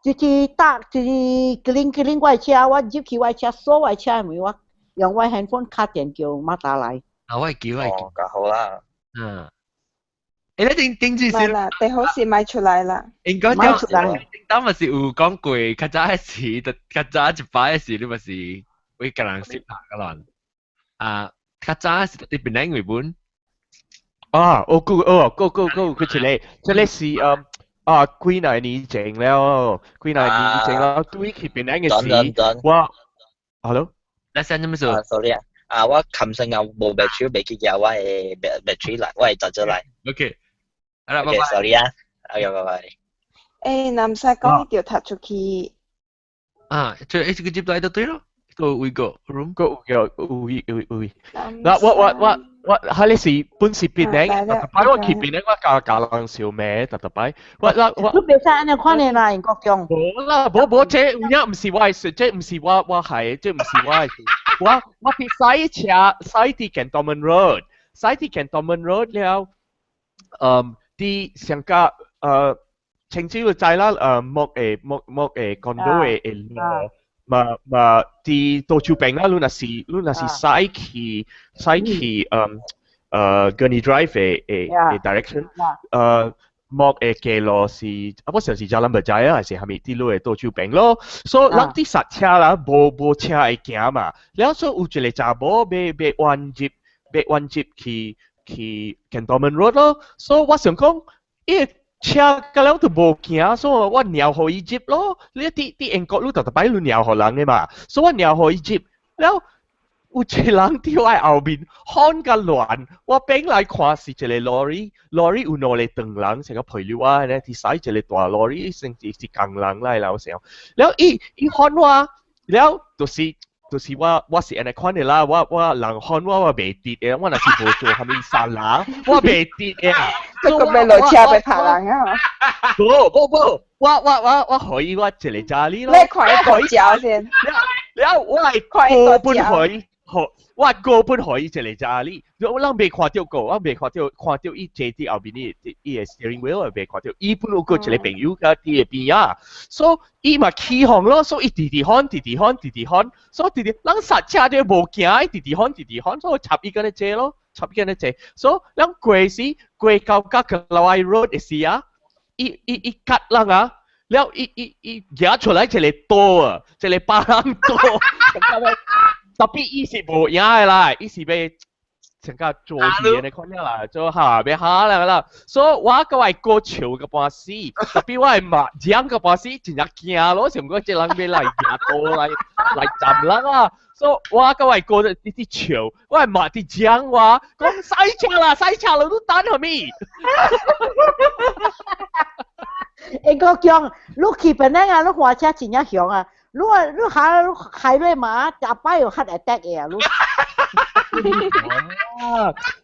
就是打就是killing我嘅車，我入去我嘅車鎖我嘅車咪我用我 handphone 卡電叫媽打來。啊，我係叫。咁好啦。誒，你定住先啦，第好是賣出來啦。應該賣出來。當咪是有講過，較早嘅時，較早一擺嘅時，你咪是會個人識拍個人。較早是你邊兩個本？佢這裡是幾年前了，對佢邊兩個事，我 ，hello， 你聲做咩事？sorry 我琴日有冇 battery 未記咗，我係 battery 嚟，我係執咗嚟。OK。OK， sorry 啊，拜拜。誒，嗱唔使講，呢條踏出去。就一個接到就對咯，個會個 room 個會。嗱，我係你是本是邊呢？特別我去邊呢？我教人笑咩？特別我。都別晒安尼看你啦，英國強。冇啦，冇，這唔是我係，這唔是我係，這唔是我係。我去洗啲 Cantonment Road 了，啲上架青椒仔啦，木嘅 condo 嘅路，嘛啲到處邊啦，你那是西去Gurney Drive 嘅 direction，木嘅嘅路是我上時就諗唔知啊，係咪啲路係到處邊咯？所以人啲剎車啦，冇車會行嘛，然後所以有一個查某被彎接去 Cantonment Road 咯，所以我想講，車個人都冇行，所以我繞好伊接咯。你啲英國路特別路繞好人嘅嘛，所以我繞好伊接，然後有一個人喺我後面看個亂，我邊來看是一個 lorry 有兩個長人成個陪住我咧，啲駛一個大 lorry 成是工人嚟啦，我想，然後伊看我，然後就是我是安尼看的啦，我人看我袂跌嘅，我若是無做蝦米殺人，我袂跌嘅。你個咩落車被拍人啊？冇，我可以我一個家裡咯。你看一個腳先。然後我係高本可以，我高本可以一個家裡，我人未看到過，我未看到伊坐啲後邊伊個 steering wheel， 我未看到，伊本有個一個朋友喺啲邊啊，所以伊嘛起航咯，所以滴看，所以滴，人剎車都冇行，滴看，所以插伊個咧坐咯，所以人過到個老愛 road 嘅時啊，伊吉人啊，然後伊夾出來一個刀啊，一個巴人刀。特別伊是無影嘅啦，伊是要成個做嘢你看了啦，做下邊下啦，所以我個係過潮個半死，特別我係麻將個半死，真係驚咯，上個隻人要嚟夾刀嚟斬人啊，所以我個係過啲潮，我係麻啲將話講洗車啦都等係咪？英國強，你去邊呢啊？你開車真係響啊！你下瑞馬打敗有 heart attack 嘅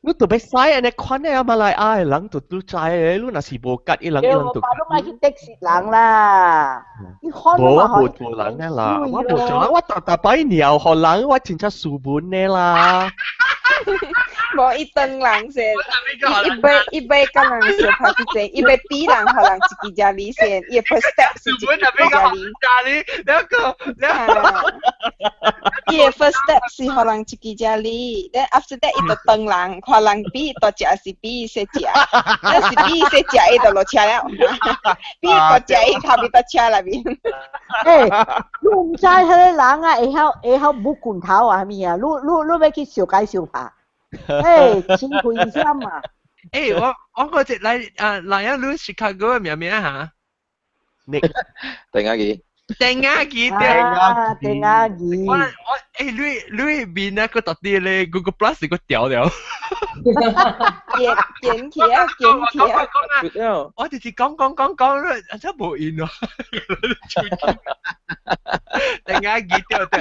你特別細你看咧馬來亞人都知嘅，你那是無吉一人都。我買去的士人啦，你看冇人嘅啦，我冇做，我打敗鳥學人，我真係輸本嘅啦。冇一等人先，一杯跟人先拍之前，一杯比人可能自己家裡先，一 first step 是自己家裡。伊嘅 first step 是可能自己家里 ，then after that 伊就等人，看人比多食是比先食，但是比先食伊就落车了，比多食伊後邊到車內邊。誒，你唔知迄個人啊，會曉舞拳頭啊咪啊？你要去小解小拍，誒，真危險啊！誒，我嗰隻嚟一路 Chicago 嘅名嚇？定下幾？定下幾？定下幾？我你邊啊個特啲咧 Google Plus 個掉了。見起啊！我直接講，真冇癮喎。定下幾掉掉？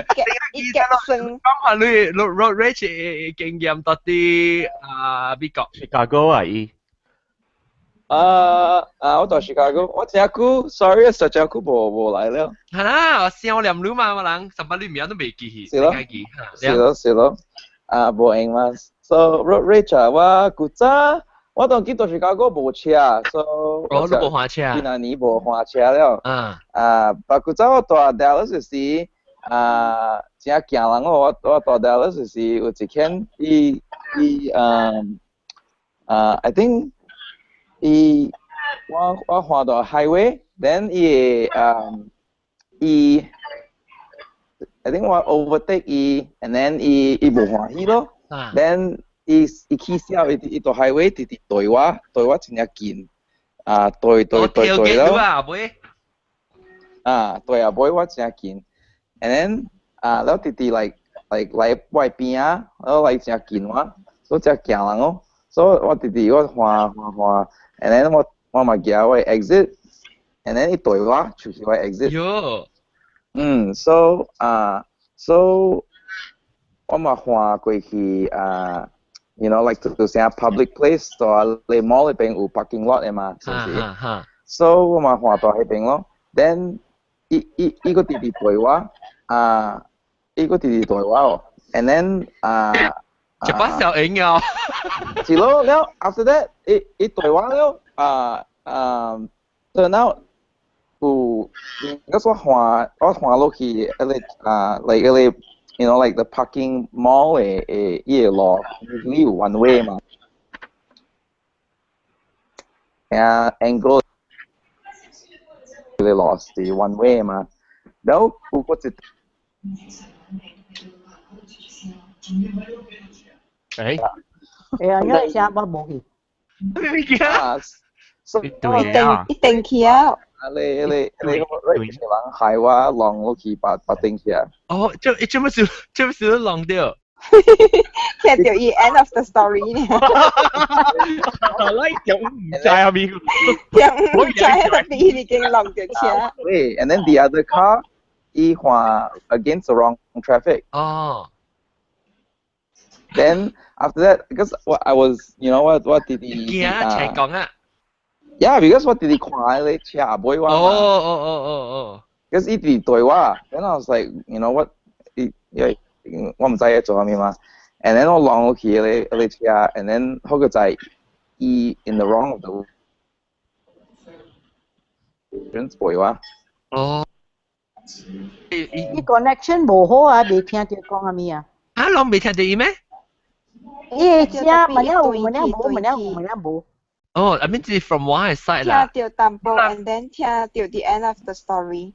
一腳聲。講下你 road rage 經驗特啲美國 Chicago 啊伊。我到 Chicago，我真係sorry，實在冇來了。係啦，我想念你嘛，我人18年名都未記起。是咯，冇英文。So road rage 我古早我當見到 Chicago 冇車 ，so 我都冇換車。今年冇換車了。不古早我到 Dallas 時，真係驚人我到 Dallas 時有一天I think。我換到 highway，then I think 我 overtake and then 冇歡喜咯 ，then 起笑伊到 highway 對我真係近，對咯，對啊，妹我真係近 ，and then 然後like 嚟外邊啊，然後嚟真係近我，所以真係驚人咯，所以我我換。And then 我咪叫我 exit，and then 伊對我就是我 exit。so 我咪換過去you know like 就像 public place， 就你 mall 嗰邊有 parking lot 嘅嘛，是唔是？So 我咪換到嗰邊咯。Then 伊個弟弟對我，and then 一把小影啊！是咯，然後 after that， 伊對我了turn out 有，我換落去like you know like the parking mall 嘅伊個路 usually 有 one way 嘛，angle 嘅路是 one way 嘛，然後有個一因為聲我冇去。一定去啊！你人害我浪落去把定去啊！哦，這麼少都浪掉。聽到伊 end of the story 呢？唔知啊邊個？唔知喺邊已經浪掉車。喂 ，and then the other car， 伊換 against the wrong traffic。哦。Then after that, because I was, you know what did he? Yeah, yeah, because what did he cry? Like, yeah, boy, what? Oh. Because he did do what? Then I was like, you know what? Yeah, 我唔知佢做咩嘛。And then 我浪落去咧，yeah, and then 嗰個就係 in the wrong of the entrance boy 哇。哦。你 connection 冇好啊，未聽到講阿咩啊？啊，我未聽到伊咩？車問一冇。Oh, I mean, from one side 啦。聽到淡薄 ，and then 聽到 the end of the story。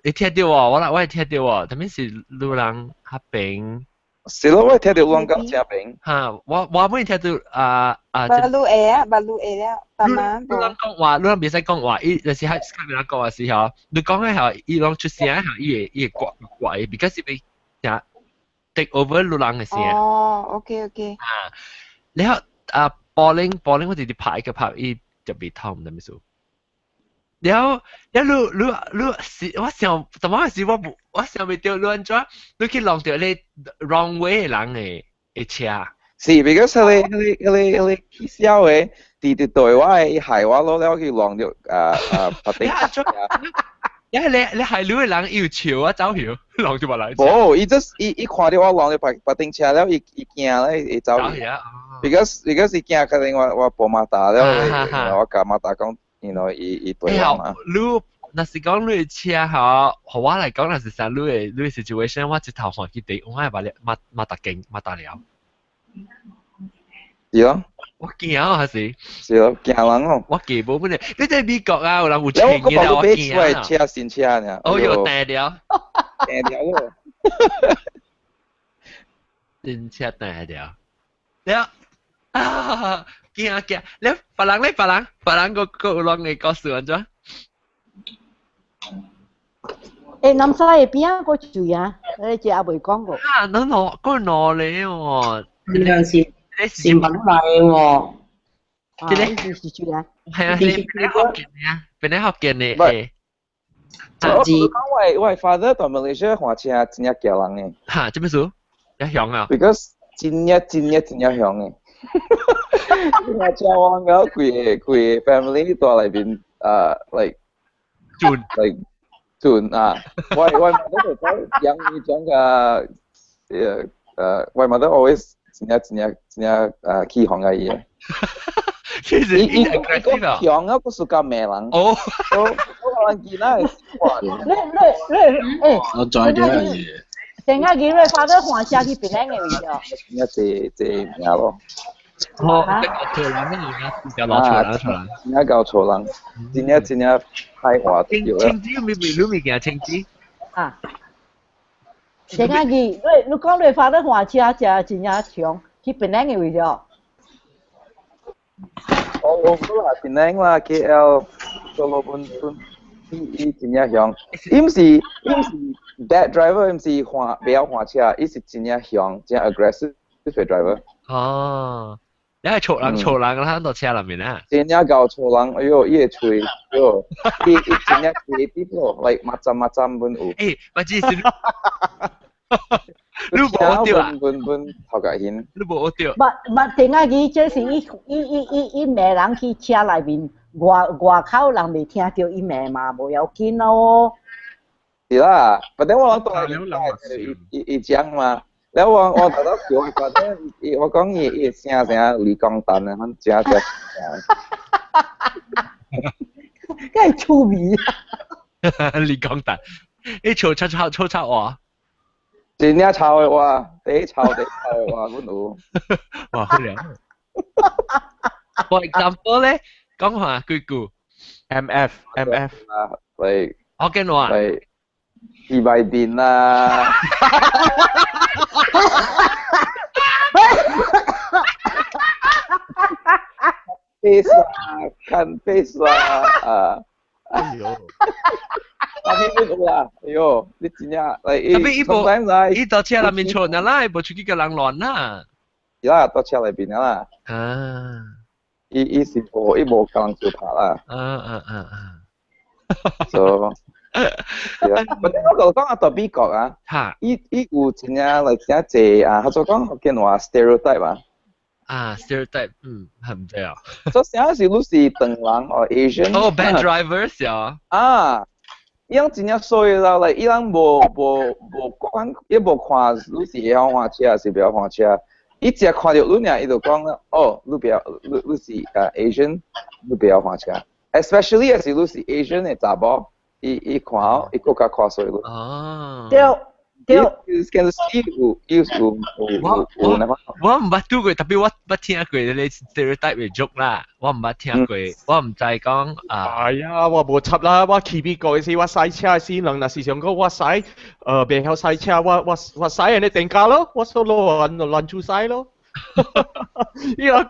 你聽到喎，我係聽到喎，特別是路人嗰邊。是咯，我聽到路人講這邊。嚇，我冇聽到馬路 A 啊，馬路 A 啦，慢慢。路人講話，路人別使講話，伊就是喺 Skype 嗰個時候，你講嘅係伊講出聲係伊個怪 ，because 伊呀 take over 路人嘅聲。哦 ，OK。然後bowling 我哋拍一個拍，伊就被偷唔得咩數。然後我想，怎麼是我想未到亂咗，你去浪掉你 wrong way 人嘅車。是 because 佢起笑嘅，對我係害我咯，แล้ว佢浪掉拍定。因為你係路嘅人要潮啊，走橋浪掉埋嚟。冇，伊看到我浪掉拍定車了，伊驚咧，伊走橋。because 伊驚可能我報馬達了，我甲馬達講。伊對啊嘛。那是講你車嚇，和我嚟講，那是啥你 situation，我一頭看佢哋，我係把大勁，把大了。是咯。我驚啊，還是？是咯，驚人哦。我驚冇本嚟，你在美國啊，有人有情嘅啦，我驚啊。我車新車呢。哦喲，訂了。訂了咯。新車訂了。了啊！驚啊驚！了，別人個人嘅故事安怎？誒，南沙嘅邊個住啊？你只阿未講過。啊，那攞嚟喎。兩時品嚟喎。即係是住啊？係啊，你學見啊？邊啲學見你誒？我講我 father 在 Malaysia 換車真係驚人嘅。嚇，做咩事？一響啊 ？Because 真係響嘅。我車往嗰佢 family 在裏邊like 轉啊，我媽都在養呢種嘅我媽都 always 真係起行嘅嘢。其實呢個係起行啊，不是咁咩人。哦，我可能見啦。你我再啲嘢。成日見你發得換車去邊嘅位置？這咩咯？哦，潮冷嘅而家就落潮冷潮冷。而家夠潮冷，真係太滑咗啦。青椒未見青椒。啊！成日見你講你發得換車就真係長去邊嘅位置？我都話邊啦 ，KL 到老半伊真係響，伊唔是 bad driver， 伊唔是不要換車，伊是真係響，真係 aggressive driver。哦，你係嘈人啦，喺度車入面啊！真係夠嘈人，哎呦，伊個喙，哎呦，伊真係 creative 咯 ，like 抹針本有。誒，我知是。你冇掉啊？本頭家顯。你冇掉。唔定啊！伊即是伊咩人去車內面，外口人未聽到伊咩嘛，冇要緊咯。是啦，反正我當係伊講嘛，แล้ว我頭頭叫佢發咧，我講伊聲李光蛋啊，佢正。梗係粗味。李光蛋，你嘈我。真係吵嘅話，地吵嘅話，我有。哇，好靚。For example 咧，講下句句。MF 啊，嚟。我見話。嚟。二百電啦。face 啊，看 face 啊，哎呦。Tapi pun lah, yo, dia punya like. Tapi ibu車入面坐人啦，ibu出去個人亂啦。呀，到車裏邊啦。啊。伊是無人就拍啦。So，我講阿到美國啊，伊有真正嚟真濟啊，佢就講福建話 stereotype 啊。啊 ，stereotype，係唔對啊。所以成日是你是唐人或 Asian。哦 ，bad drivers 呀。啊。伊人真正衰啦，嚟伊人無看，伊無看你是會曉換車還是不曉換車，伊只看到你爾，伊就講啦，哦，你是Asian， 你不曉換車 ，especially 是你是 Asian 嘅查某，伊看後，伊更加看衰你。哦。對。Can see 有我唔捌拄過，特別我捌聽過你 stereotype 嘅 joke 啦，我唔捌聽過，我唔知講啊。係啊，我無插啦，我去美國嘅時，我洗車嘅時，人若是想講我洗，袂曉洗車，我洗人哋定價咯，我所亂出洗咯。然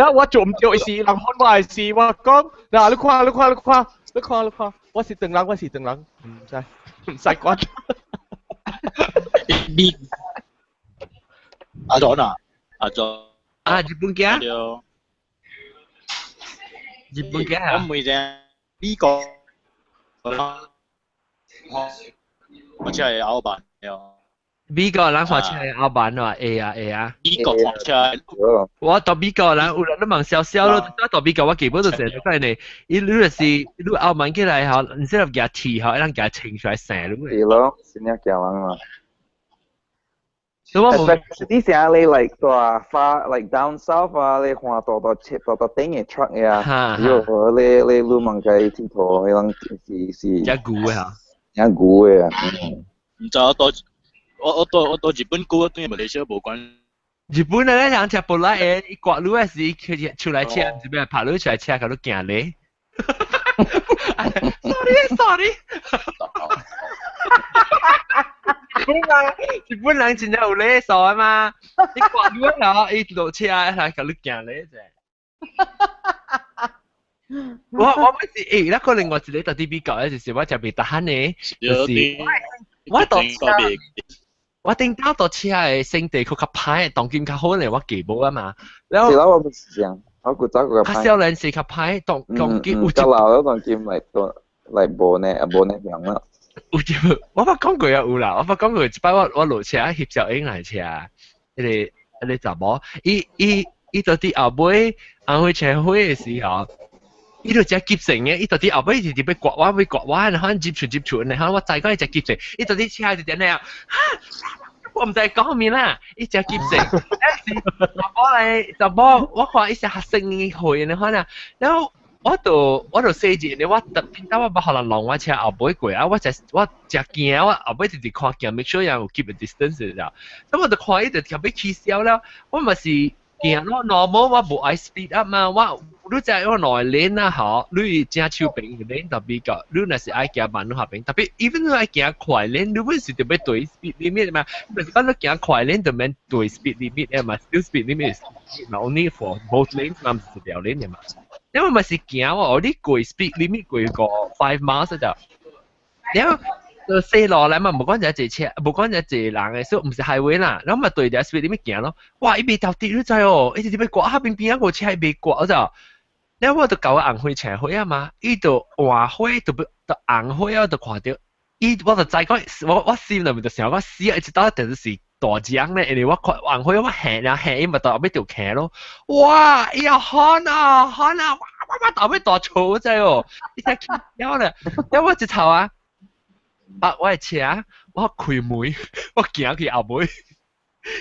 後我做唔到嘅事，人看我嘅事，我講嗱，你看，我是唐人，唔使管。阿John啊，阿John。啊，日本嘅。日本嘅啊。我唔會啫，呢個我只係歐版嘅。美國人話出嚟歐版啊，A 啊。美國話出嚟。我到美國人有人都問少少咯，到美國我基本都成日都係你，你歐版起來後，你先入夾貼後，一陣夾清出來成咯。係咯，先一夾人嘛。especially 像你 like 大花 like down south 啊，你看大頂嘅 truck 啊，你路問佢鐵頭，你是一股啊，一股嘅啊。唔知我到日本股對馬來西亞無關。日本咧人食布拉誒，一刮路嘅時佢出來車，唔知咩爬路出來車，佢都驚你。sorry。日本人真係有禮數啊嘛，你刮路啊，一落車係佢都驚你啫。我咪是誒，那個另外一個特啲比較咧，就是我就未得閒呢，就是我頂到到車嘅聖地佢較歹，當劍較好咧，我記冇啊嘛。然後我唔是這樣，我覺得個較少人是較歹，當劍有較老當劍嚟無呢樣啦。有啲我捌講過啊有啦，我捌講過一擺我落車翕小影來車，迄個查某，伊到啲後尾紅車會嘅時候。伊度只急成嘅，伊到啲後尾直接俾刮我，然後接傳，然後我再講伊只急成，伊到啲車就點樣？我唔知講咩啦，伊只急成，就我看伊只學生去，你看啦，然後我就寫住你，我特別我可能讓我車後尾過啊，我只驚，我後尾直接看鏡 make sure 有 keep a distance 咋，咁我就看伊就特別起笑啦，我咪是。驚咯 ，normal 我無愛 speed up 嘛，你就係我內練啦，嗬，你正手柄練特別個，你若是愛行慢路下邊，特別 even 你愛行快練，你本是特別對 speed limit 嘛，但是講你行快練就免對 speed limit 嘛 ，still speed limit is only for both lanes 嘛，唔是條 lane 嘅嘛，因為咪是行我啲過 speed limit 過個5 miles 就，然後。四路咧嘛，冇講就一隻車，冇講就一隻人嘅，所以唔是 highway 啦。咁咪對住 speed 點樣行咯？哇！伊未到跌都滯哦，伊直接俾刮下邊邊一個車被刮就，然後我就搞紅灰青灰啊嘛，伊就黃灰就紅灰啊，就看到，我就再講，我心裏面就想講死啊！一直到一定是大張咧，因為我看紅灰我行伊咪到後尾條騎咯，哇！伊又喊啊，哇！到尾大嘈滯哦，伊只見了咧，然後我直頭啊！我係車，我開門，我行去後尾，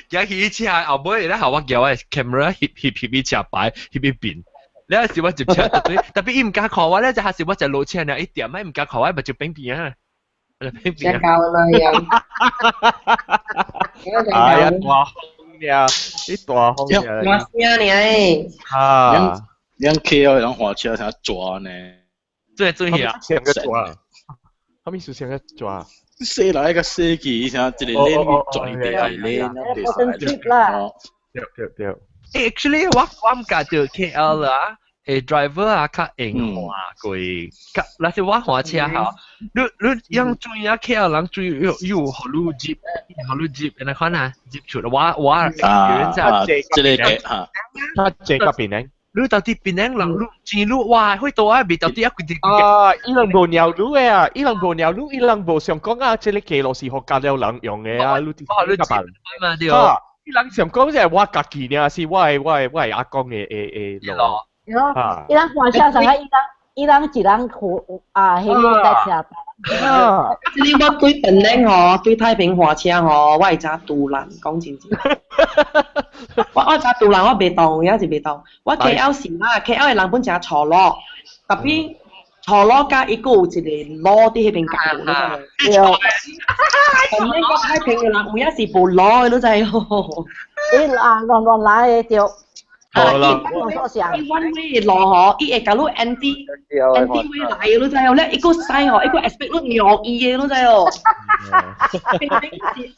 行去車後尾，然後我叫我 camera 翕車牌，翕邊。你有時我接車特別伊唔敢看我咧，就係時我就落車咧，一點咪唔敢看我，咪就邊啊，邊啊。夠啦又。哎呀，大風呀，啲大風呀。我聲你啊，兩 KL 人滑車想抓呢？最啊，成個抓。後面是想要抓，寫來一個設計，想一個鏈轉地係鏈，啦。對。Actually， 我唔覺得 KL 啦，driver 啊，較硬滑過，那是我滑車嚇，你樣注意啊 ，KL 人注意有好路 jeep， 你看啊 ，jeep 出，我這個嚇，他這個邊呢？你到底邊樣人路前路哇，去到啊，未到底一個地啊，伊人無鳥路嘅啊，伊人無鳥路，伊人無想講啊，這個記錄是學教了人用嘅啊，你夾辦嘛對啊，伊人想講即係我家己呢，是我係阿公嘅路啊，伊人話車上啊，伊人一人啊，迄個帶車。啊！你我對本領吼，對太平滑車吼，我係揸杜蘭，講真真。我揸杜蘭，我袂當，有時袂當。我 KL 時啦 ，KL 嘅人本正錯咯，特別錯咯加一個有一個攞啲迄邊教你真係。咁呢個太平嘅人每一時無攞都真係。你啊亂來嘅就。好啦，伊 one way 落嗬，伊會搞到 anti way 來嘅咯，真係咧，一個細嗬，一個 expect 都弱意嘅咯，真係哦。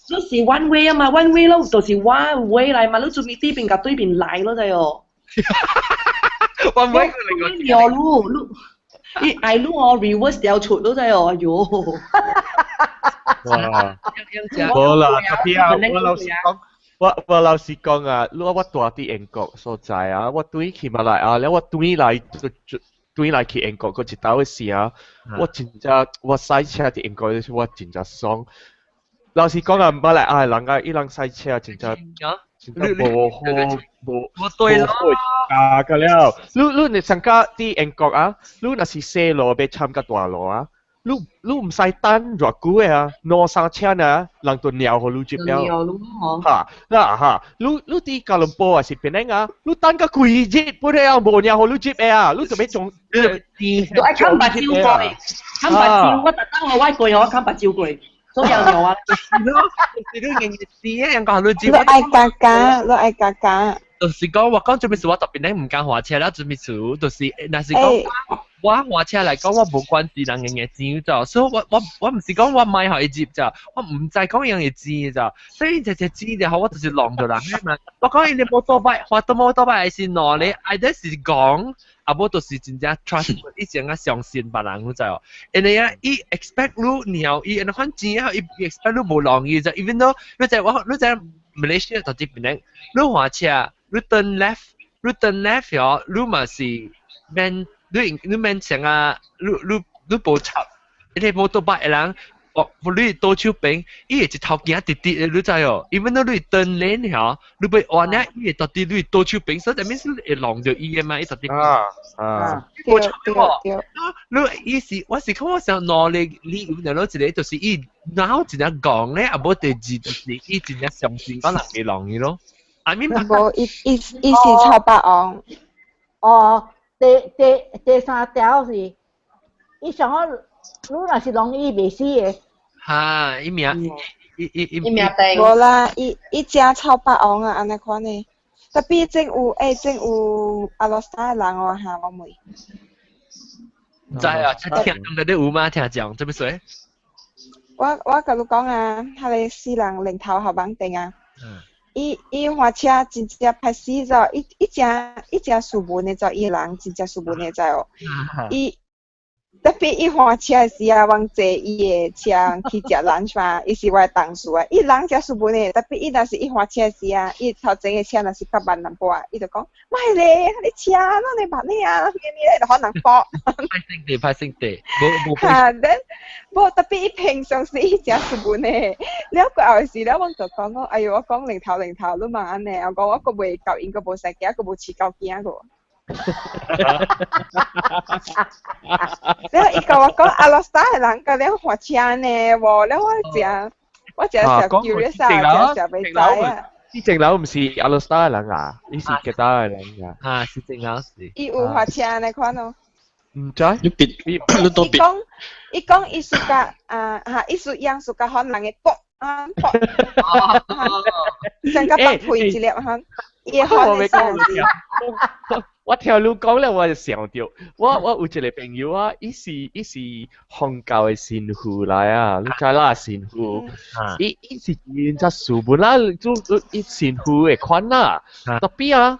都是 one way 啊嘛 ，one way 咯，就是 one way 嚟嘛，你做咩對邊夾對邊來咯，真係哦。one way 另外路，伊愛路哦 reverse 掉出咯，真係哦，哎呦。哇！好啦，特別啊，我老實講。我老實講啊，我大啲英國所在啊，我對起馬來啊，แล้ว我對來去英國嗰一道嘅時啊，我真正我賽車啲英國嘅時我真正爽。老實講啊，馬來亞人啊，伊人賽車真正無好對咯，假㗎了。你參加啲英國啊，你若是細路要參加大路啊。你唔使等偌久嘅啊，攞三千啊，人都鳥好你接了。嚇嗱，你啲吉隆坡啊是邊樣啊？你等個幾日不了，冇鳥好你接嘅啊，你做咩仲？都愛看白蕉過，看白蕉，我特登我外國我看白蕉過，所以有鳥啊。你都認知啊，人講你接。你愛加價，你愛加價。就是講我講做咩事，我特別咧唔敢花車啦，做咩事？就是那是講我花車嚟講，我冇關事人嘅錢咋，所以我唔是講我買可以接咋，我唔再講樣嘢錢咋，所以隻錢就好，我就是浪到人嘛。我講你冇多擺，花都冇多擺係攞你，係得是講，啊冇就是真正 trust， 以前我相信別人咋哦。人哋啊，伊 expect 你然後伊人看錢啊，伊 expect 你冇浪嘅咋 ，even though 你就Malaysia 就這邊咧，你花車。你 turn left 哟，你嘛是免你免成啊，你無插，你冇多擺人，你多手邊，伊會一頭行直直的，你知哦，因為你 turn lane 嗬，你被彎咧，伊會到底你多手邊，所以就免你會浪到伊嘅嘛，伊到底。冇錯喎，你意思我是講我想攞你有兩攞一個，就是伊然後真係講咧，啊冇第二就是伊真係相信講人嘅浪嘅咯。I mean， 冇，伊是超白昂。哦，第三條是，伊上好，你若是容易袂死嘅。嚇，伊名定。無啦，伊食超白昂啊，安尼款呢。特別真有阿羅沙人哦嚇，我妹。唔知啊，聽講嗰啲有嗎？聽講，做咩事？我甲你講啊，佢哋4人領頭後綁定啊。伊花車真正拍死咗，伊正輸本嘅就伊人真正輸本嘅就哦，伊特別伊花車時啊，往坐伊嘅車去食 lunch 嘛，伊是我同事啊，伊人正輸本嘅，特別伊若是伊花車時啊，伊頭前嘅車若是較慢淡薄啊，伊就講，喂咧，你車哪你慢呢啊？你就可能搏。拍勝地，冇。嚇，冇特別伊平常時伊正輸本嘅，了個後時咧，我就講咯，哎呦，我講零頭，你問安尼，我講我個未夠，應該冇使驚，個冇似夠驚個。แล้วอีกว่าก็อาลอสตาหลังก็แล้วหัวเชียเนี่ย喎แล้ว我只係 curious 啊，只係被仔啊。呢隻樓唔是阿羅斯達人啊，呢是其他人啊。啊，是隻樓是。伊有หัวเชีย呢款咯。唔知。你都別。伊講伊สุก伊สุ樣สุก可能嘅搏啊搏。成個白配一粒哈，伊可能係。我聽你講咧，我就想到，我有一個朋友啊，伊是宗教嘅神父嚟啊，你知啦，神父，伊是原則書本啦，伊神父嘅款啦，特別啊，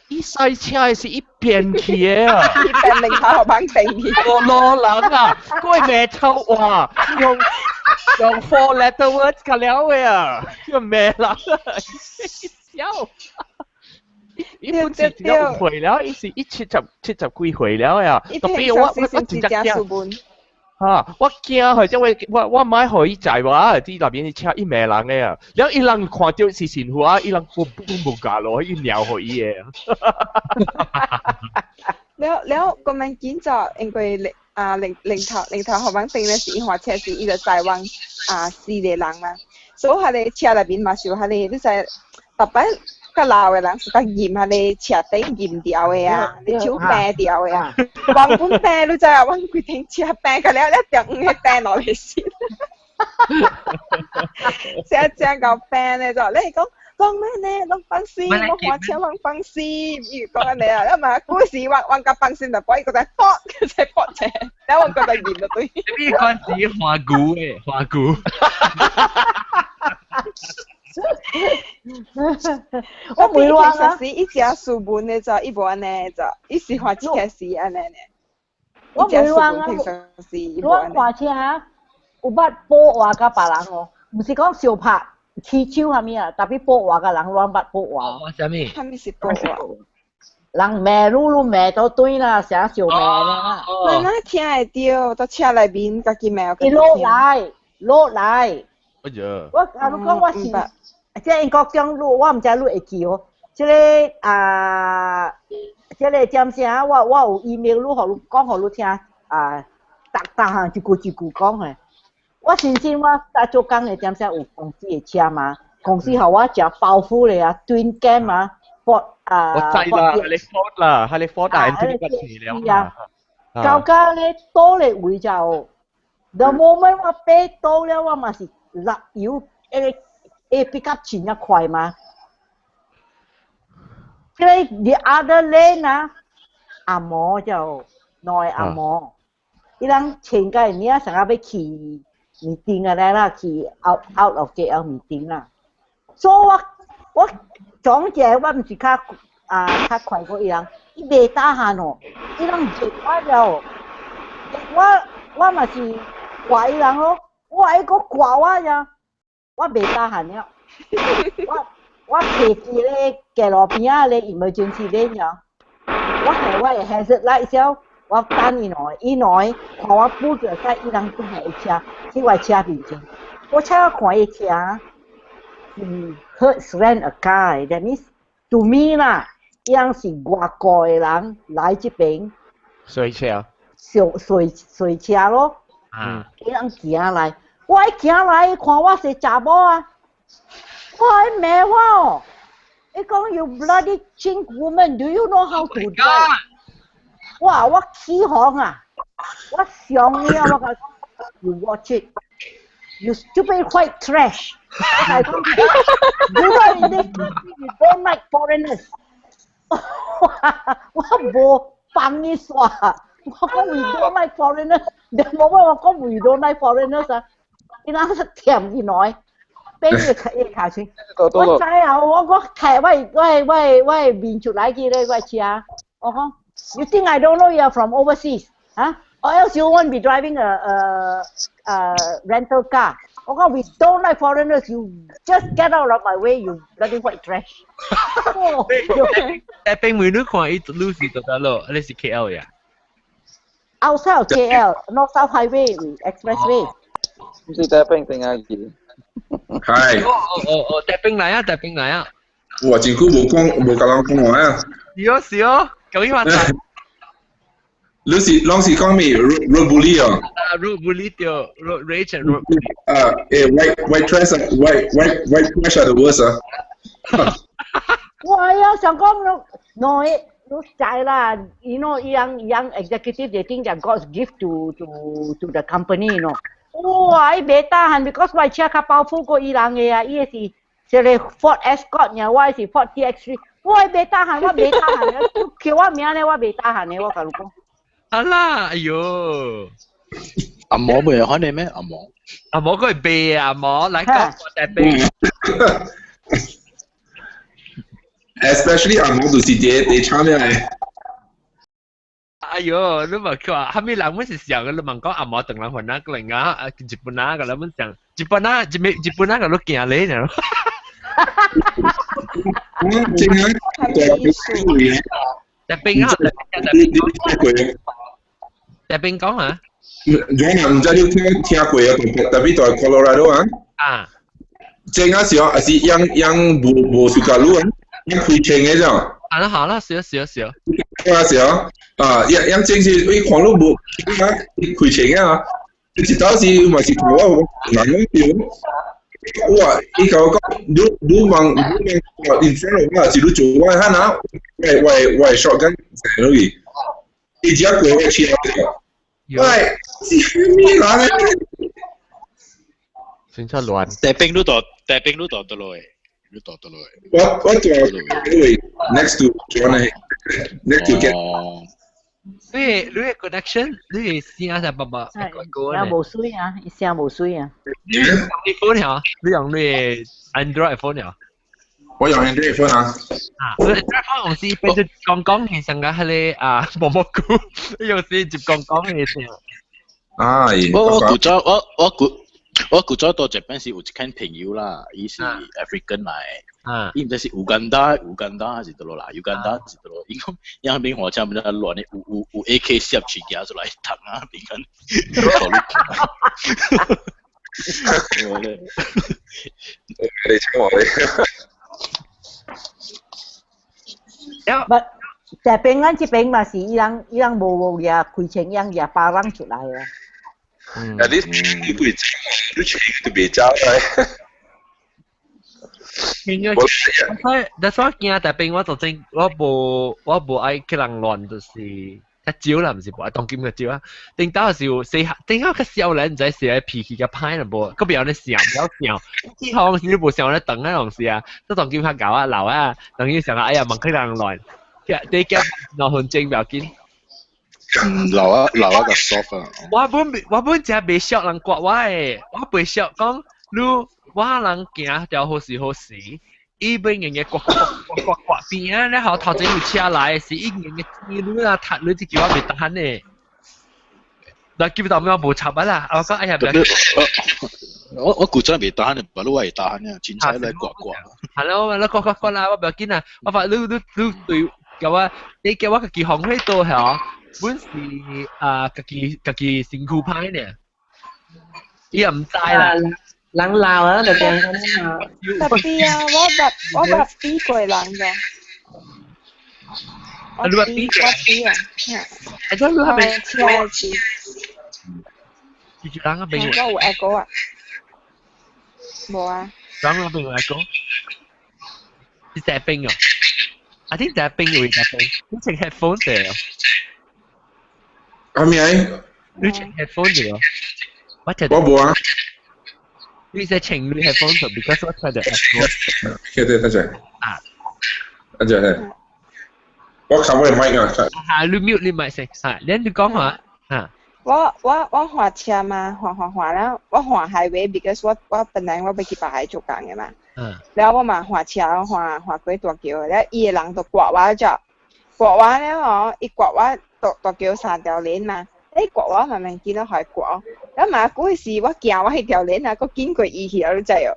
伊賽車係是一邊去嘅啊，一邊零頭綁定去，我攞人啊，佢咩臭話，用 four letter words 㗎了嘅啊，個咩人啊，笑。伊本是只有回了，伊是70幾回了呀。特別我真正驚，我驚佢，因為我買佢伊在話，啲那邊啲車伊咩人嘅啊，然後伊人看到是神父啊，伊人冇架咯，伊鳥佢嘅。แล้ว個文件就應該零頭後綁定咧是話車是伊就在往4個人嘛，所以佢哋車裏邊嘛是佢哋你就特別。個老嘅人是個鹽係你車頂鹽掉嘅啊，你手病掉嘅啊，原本病你就係揾佢停車病嘅了，一定唔係病落嚟先。正個病咧就你講咩咧？講放心，我花車放心，講你啊，因為嗰時揾個放心就擺個仔搏，個仔搏車，然後揾個仔鹽就對。呢個係花菇嘅花菇。我唔會話啊！伊只書本嘅就伊無安尼就，伊是花車是安尼呢。我唔會話啊！我花車啊，有捌報話甲別人哦，唔是講小拍起手下面啊，特別報話甲人亂捌報話。啥物？啥物是報話？人罵嚕罵到對啦，成日小罵啦。我哪聽會到？到車內面家己罵。伊落來。哎呀！我啊，如果我是。即係英國將錄，我唔知錄會記哦。即個點聲，我有 email 錄，互講互你聽。逐项一句讲诶。我先前我在做工诶，点些有公司诶车嘛，公司互我食包袱咧啊，twin cam 啊，Ford 啊，我知啦，係你 Ford 啦，係你 Ford 大人啲不遲了。到家咧多咧會就 ，the moment 我俾到咧，我嘛是落油，pick up 錢一塊嘛。即係 the other lane 啊，阿摩就內阿摩，伊人前個年成日要去。meeting 嘅咧啦，去 out of KL meeting 啦。所以我講者我唔是較快過伊人，伊未打閒哦，伊人唔接我就，我嘛是怪伊人咯，我係個掛我呀，我未打閒了，我騎住咧街路邊啊咧 emergency lane 呀，我係我係 hazard light 咗。我等伊來，看我補着曬，伊人都係車，去我車邊前。我車看伊車，hurts rent a car， that means to me 啦，伊人是外國嘅人來這邊。水車。水車咯。伊人行來，我一行來，看我是查某啊，我係罵我哦，伊講 you bloody chink woman，do you know how to drive？哇！我起行啊！我上你啊！我講 ，you watch it， you stupid white trash！ 我係講 ，you know in this country you don't like foreigners。我冇放你耍，我講 we don't like foreigners， 但冇我講 we don't like foreigners 啊！你嗱係甜啲耐，俾佢下先。我知啊！我睇喂面出嚟嘅咧，喂車，我講。You think I don't know you're from overseas, huh? Or else you won't be driving a rental car. Okay, we don't like foreigners. You just get out of my way, you bloody white trash. 但係每日看伊路是到得咯，你是 KL 呀 ？Outside of KL, North South Highway, Expressway. 唔是大兵定係幾？係。大兵嚟啊！大兵嚟啊！我真久冇甲人講話啊。是哦。究竟話啥？你是講咩 ？road bully 啊？road bully 掉 road rage and road bully。white trash are the worst 啊。我呀想講你知啦，you know young executive they think that God's gift to the company you know。哇！伊袂打閒 because 我車較包袱過伊人嘅啊，伊係即係 Ford Escort 呀，我係 Ford TX3。我未打閒，叫我名咧，我未打閒嘅，我甲你講。啊啦，哎呦！阿嬷未係你咩？阿嬷佢係鼻啊，阿嬷嚟講我哋鼻。Especially 阿嬷就是啲差咩嚟？哎呦，你咪佢話，後面人們是想嘅，你問講阿嬷等人換那個人啊，日本那個人們想，日本那個都驚你呢。大兵啊！大兵講啊！我唔知你聽過啊，特別在 Colorado 啊。啊！正嗰時候係無暑假路啊，開車嘅啫。好啦，少。嗰時候正是你看到無開車嘅啊，直到是咪是我難講。哇！伊甲我講，你望 in front of 我是你做我睇下，我 shotgun 成落去，伊只過我車嚟，喂，是咩人啊？真係亂。大兵都到得落，我做因為 next to John，next to get。你 connection， 你試下爸爸。聲無水啊，聲無水啊。你用你 phone 呀？你用你 Android phone 呀？我用 Android phone 啊。你 Android phone 用時變咗講起上嘅係你毛毛菇，你用時接講起先。我古早到日本時有一間朋友啦，伊是 African 來，伊唔知是烏干達還是倒落啦，烏干達是倒落，伊講樣邊火槍邊度亂嘅，有 AK 攝住架出來彈啊，邊間考慮。你請我哋。But แต่เป็นงั้นที่เป็น嘛是伊人无也亏钱样也巴人出来啊。啊，你不会走，你钱都别交来。that's why 驚但係我就正我無愛去人亂就是一招啦，唔是無愛當劍嘅招啊。頂到時候四下，頂到個少年唔知係脾氣嘅歹啦無，嗰邊有啲笑，之後你無笑咧等啊，同時啊，都當劍下搞啊鬧啊，等於成日哎呀問佢人亂，你驚鬧很正唔要緊。鬧啊個 soft 啊！我本只未識人刮我誒，我未識講你。我人行條好時，伊邊嘅刮邊啊！然後頭前有車來，是伊嘅鐵路啊，塔路只叫我未得閒呢。但叫到我無插啊啦，我講哎呀，我估真係未得閒，唔係你話未得閒啊，前車嚟刮。係咯，你刮啦，我唔要緊啊！我話你對叫我，你叫我個幾行喺度係本是個幾辛苦派呢，伊又唔知啦。人鬧啊，就正咁啊！特別啊，我白比過人㗎。你話比啊？係真係咪？住冷啊，邊個？我有 echo 啊。冇啊。冷啊，邊有 echo？你隻冰啊？I think 隻冰會隻冰，你隻 headphone 嚟啊？阿咩？你隻 headphone 嚟啊？我冇啊。你在情侶 headphone 度 ，because 我睇到 echo。對，得啫。啊，得啫。我靠我麥啊！你 mute 你麥先。你講話。我滑車嘛，滑啦，我滑 highway because 我本來我要去北海做工嘅嘛。然後我嘛滑車滑過大橋，然後伊個人就刮我咗，刮我咧伊刮我大橋三條鏈嘛。刮我明明見到係刮，咁嘛嗰時我行我係條鏈啊，個經過伊去咗滯哦。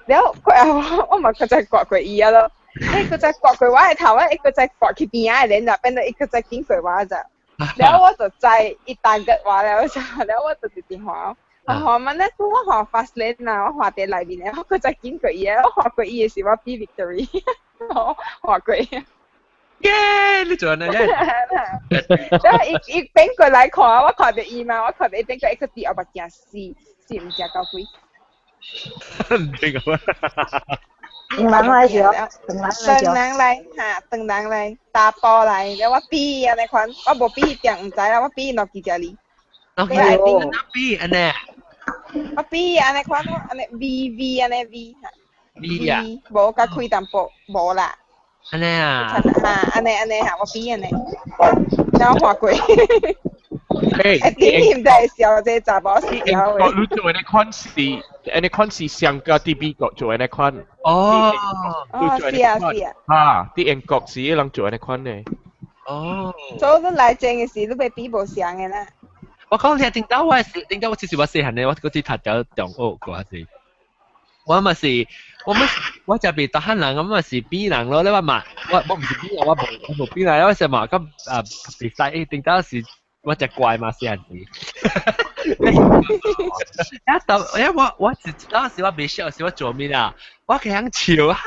然後佢我咪佢就刮過伊啊咯，佢就刮過我係頭啊，佢就刮去邊啊鏈啊，變到佢就經過我咋。然後我就在一單嘅話了就，然後我就直接話，我問咧，我滑 fast lane 啊，我滑喺裏邊咧，佢就經過伊啊，我滑過伊嘅時我 be victory， 我滑過伊。耶！你做咩咧？然後伊邊個來看，我看到伊嘛，我看到伊邊個一個跌我目鏡死唔食到鬼。唔知咁啊！từng lần嚟咗，từng lần嚟打波嚟，你我比安尼款，我無比定唔知啦，我比落幾隻哩。我比安尼。我比安尼款，安尼 V 安尼 V 啊，無甲開淡薄無啦。安尼啊？安尼嚇，我比安尼，然後滑過。點唔係笑這雜波笑嘅。你做呢款是，呢款是上個 DB 國做呢款。哦，是啊。嚇，啲英國是人做呢款嘅。哦。做到嚟正嘅事都被比無上嘅啦。我講你聽到我其實我細漢咧，我嗰時讀咗中學嗰時，我就被特漢人咁咪是 B 人咯。你話嘛，我唔是 B 人，我冇 B 人，我成日嘛咁比賽，聽到是。我隻怪嘛細漢時，我當時我未識時我做咩啊？我佢響笑，嗨，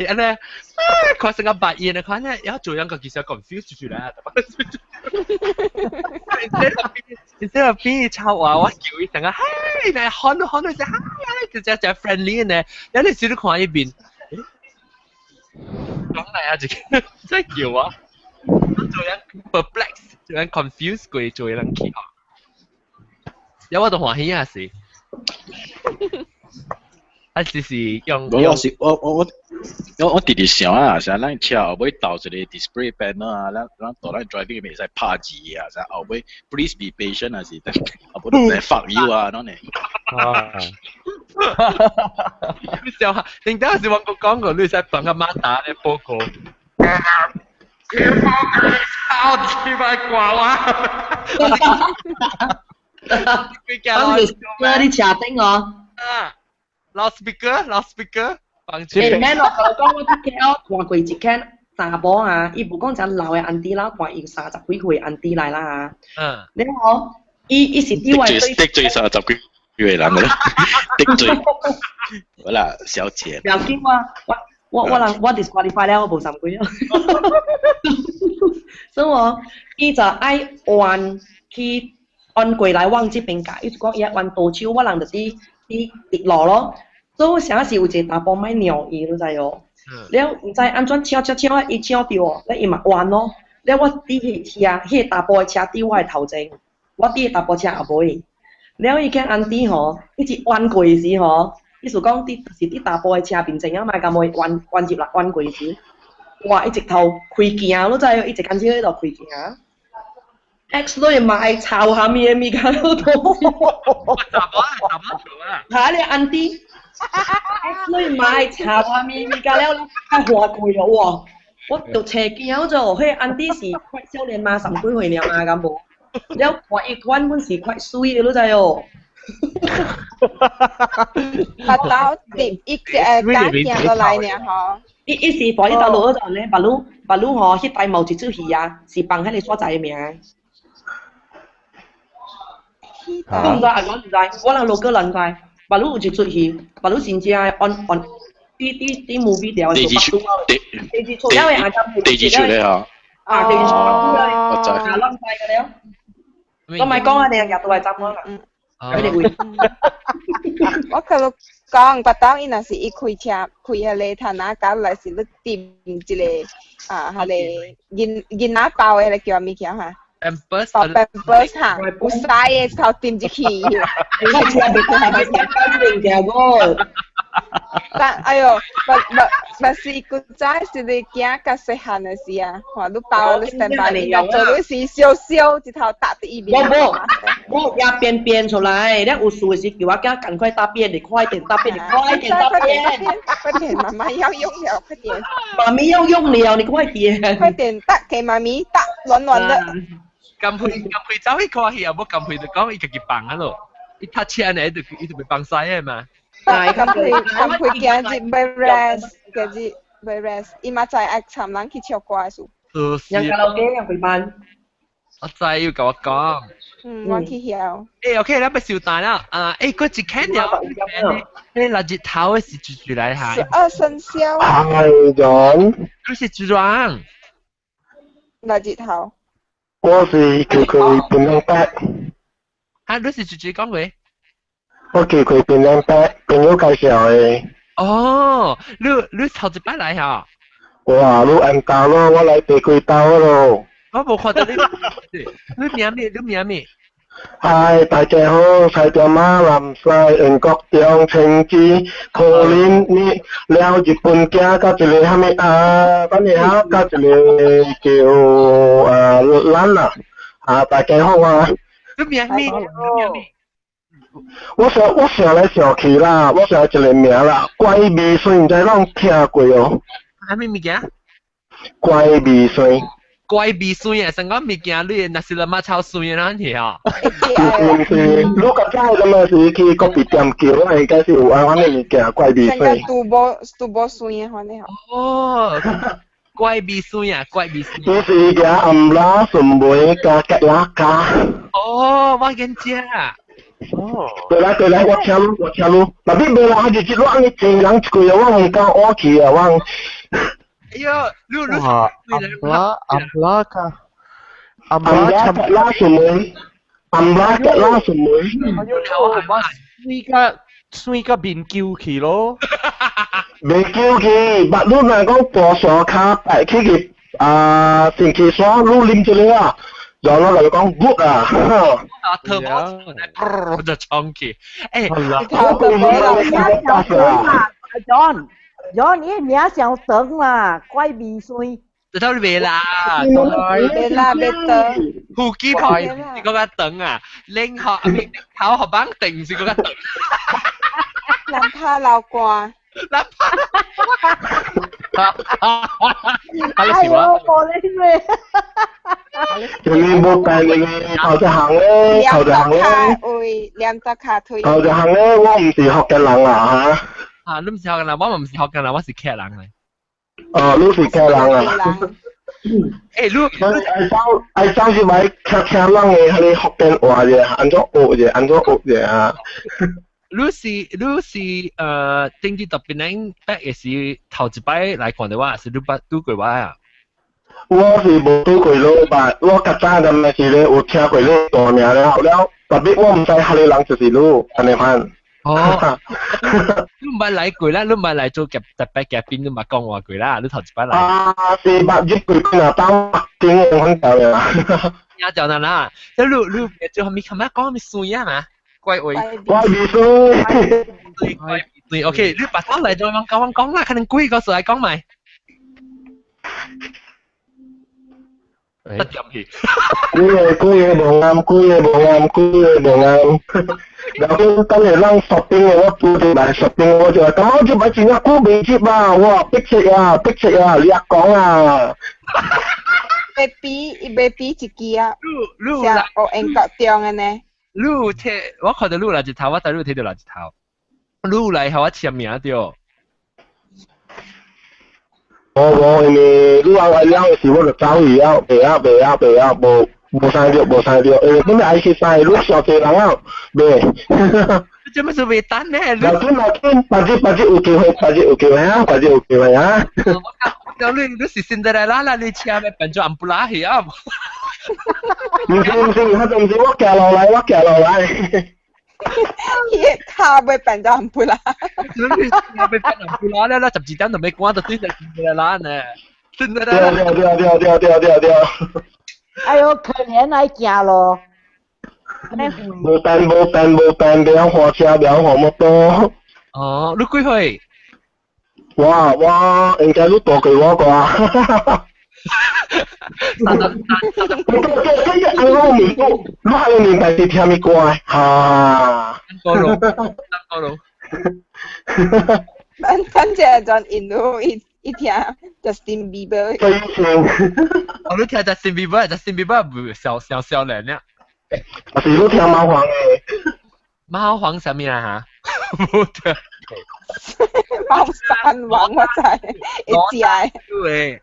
安尼，佢成個白煙啊！佢咧有做樣個其實 confuse 住啦。然之後邊抄我叫佢成個嗨，你看到只嗨，就只 friendly 呢，有啲時都看呢邊，講嚟啊，自己真係叫啊！做人 perplex， 做人 confuse 過，做人奇啊！有我就歡喜啊是，啊就是用。我直直想啊，像咱車後尾倒一個 display panel 啊，咱倒咱 driving 咪使拍字啊，像後尾 please be patient 啊是，後尾就使 fuck you 啊，喏呢。你笑下，定當時我講過，你使幫阿媽打呢報告。超級快掛哇！你車頂我。loudspeaker，放住。誒，我講我啲 KL 看過一間查某啊，伊無講只老嘅 auntie 啦，看伊30幾歲 auntie 來啦嚇。你好，伊是啲位對。得罪30幾歲人嘅啦，得罪。好啦，小姐。不要緊我 disqualify 了，我無三幾啊。所以我伊就愛彎去彎過來往這邊架，伊就講伊彎倒手，我人就啲跌落咯。所以我想是有一個大波買鳥伊，你知哦。了唔知安怎敲，伊敲到哦，了伊嘛彎咯。了我啲迄大波嘅車啲我係頭前，我啲大波車後尾。了伊見安啲吼，伊一彎過時吼。意思講啲大波嘅車邊正啊嘛，咁會彎接啦，彎過時，哇！伊直頭開鏡，你知哦，伊直間車喺度開鏡。X 女買炒下面咪㗎都多。嚇你安啲 ？X 女買炒下面咪㗎了，太華貴咗喎！我讀斜鏡咗，迄安啲是快少年嘛，10幾歲了嘛咁無。了我一看本是快水嘅，你知哦。八刀點一間行落來呢？嗬，伊是擺一道路嗰陣咧，白鷺嗬，迄帶毛一隻魚啊，是放喺你所在嘅名。都唔知，我唔知，我人路過人知，白鷺有一隻魚，白鷺真正按啲 movie 條係做白鷺出了嘅眼睛，第二出咧嚇。啊，第二出啦，我知。啊，冧晒嘅了。我咪講啊，你入到嚟浸我啦。佢哋會。我佢都講，八刀伊若是伊開車開迄個攤仔搞來是你掂一個啊，迄個囡仔包嘅嚟叫咩叫嚇？Pampers 嚇，有曬嘅頭掂入去。你車別係咪乾淨嘅喎？但哎呦，但是古仔是你驚甲細漢嘅時啊，看你包你成班你做你是燒一頭搭喺伊邊。我也變出來，你有事時叫我家趕快答辯，你快點答辯，你快點答辯。快點，媽媽要用了，快點。媽咪要用了，你快點。快點答，給媽咪答，暖暖的。咁佢走去看戲又冇咁佢就講伊家己放啊咯，伊搭車呢，伊就被放曬啊嘛。但係咁佢驚住被 rest， 嘅住被 rest， 伊嘛在愛參人去唱歌數。人卡拉 OK 人陪伴。我知要甲我講。我去曉。OK， 咱咪小蛋啦。嗰一間了，你垃圾頭嘅是住嚟下。12生肖。係人。佢是住裝。垃圾頭。我是叫佢變兩百。嚇，你是住講佢？我叫佢變兩百，朋友介紹嘅。哦，你頭一擺嚟嚇？哇，你按到咯，我嚟俾佢到咯。我冇看到你，你名咩？係大家好，菜條馬南西英國中青枝桃林呢了日本家甲一個蝦米等你好，甲一個叫蘭啊，大家好啊。你名咩？我想來想去啦，我想一個名啦，怪味酸，唔知攏聽過哦。係咩物件？怪味酸。怪味酸啊！成個物件你若是媽超酸嘅咱去啊。是，你個早咁啊是去咖啡店叫，我應該是有安嘅物件怪味酸。成個都無酸嘅款嘅。哦，怪味酸啊，怪味酸。這是個暗拉順梅加吉拉加。哦，我見知啊。哦，對啦，我聽路，嗱啲未來就接落你正人一個我係講我去啊，我。哎呀，你哇，暗拉吉拉順梅，暗拉吉拉順梅。水個面叫去咯。面叫去，白你若講播傻卡擺起去星期三你啉一個啊。然後我就講 good 啊，特別就衝去，John，你名上長啦，怪味酸。就到未啦，未得。胡基台是嗰個等啊，拎學考學班定是嗰個等。諗怕流掛。哎呦，冇你咩？你冇計你頭就行咧，頭就行咧。會兩隻卡推。頭就行咧，我唔是學嘅人啊嚇。啊，你唔是學嘅人，我唔是學嘅人，我是客人嚟。哦，你是客人啊？你走去買客人嘅，你學電話嘅，安怎學嘅啊？政治特別呢，嘅是頭一擺來看的話，是你捌拄過話啊？我是無拄過咯，但我較早陣咪是咧有聽過你大名了，特別我唔知下你人就是你，安尼款。哦，你唔係來過啦，你唔係來做特別嘉賓，你唔係講話過啦，你頭一擺來。啊，是捌入過啊，當北京嘅款教嘅啦。呀，就嗱啦，即你最後面琴日講咪水啊嘛？怪位。怪味水。對 ，OK， 你把翻嚟再講啦，可能貴個時嚟講咪。得入去。貴無啱。然後等下人 shopping 嘅，我做啲嚟 shopping， 我就話咁我就買錢啊，估未接啊，哇，逼切啊，你阿講啊。要比一支啊，像學英國中嘅呢。我看到你來一頭，我帶你睇到來一頭。你來和我簽名掉。我因為你話我了嘅時，我就走去了，袂啊，無曬着，本來愛去曬，你小濟人啊，袂。做乜事袂等呢？嗱，把隻有機會啊！你是現在來啦，你車咪變咗安布拉去啊？唔是，我就唔是我行落來。他會變咗安布拉。你車咪變安布拉咧，12點就未關到對面嘅啦呢。對。哎呦，可憐來行咯。無辦，不要花車，不要花摩托。哦，你幾歲？我應該你大過我啩。我明白你聽咩歌啊？反正就印度一聽 Justin Bieber。我都聽 Justin Bieber 唔少人呀。是你聽貓王嘅。貓王什麼啊？冇聽。貓山王我知，一隻。對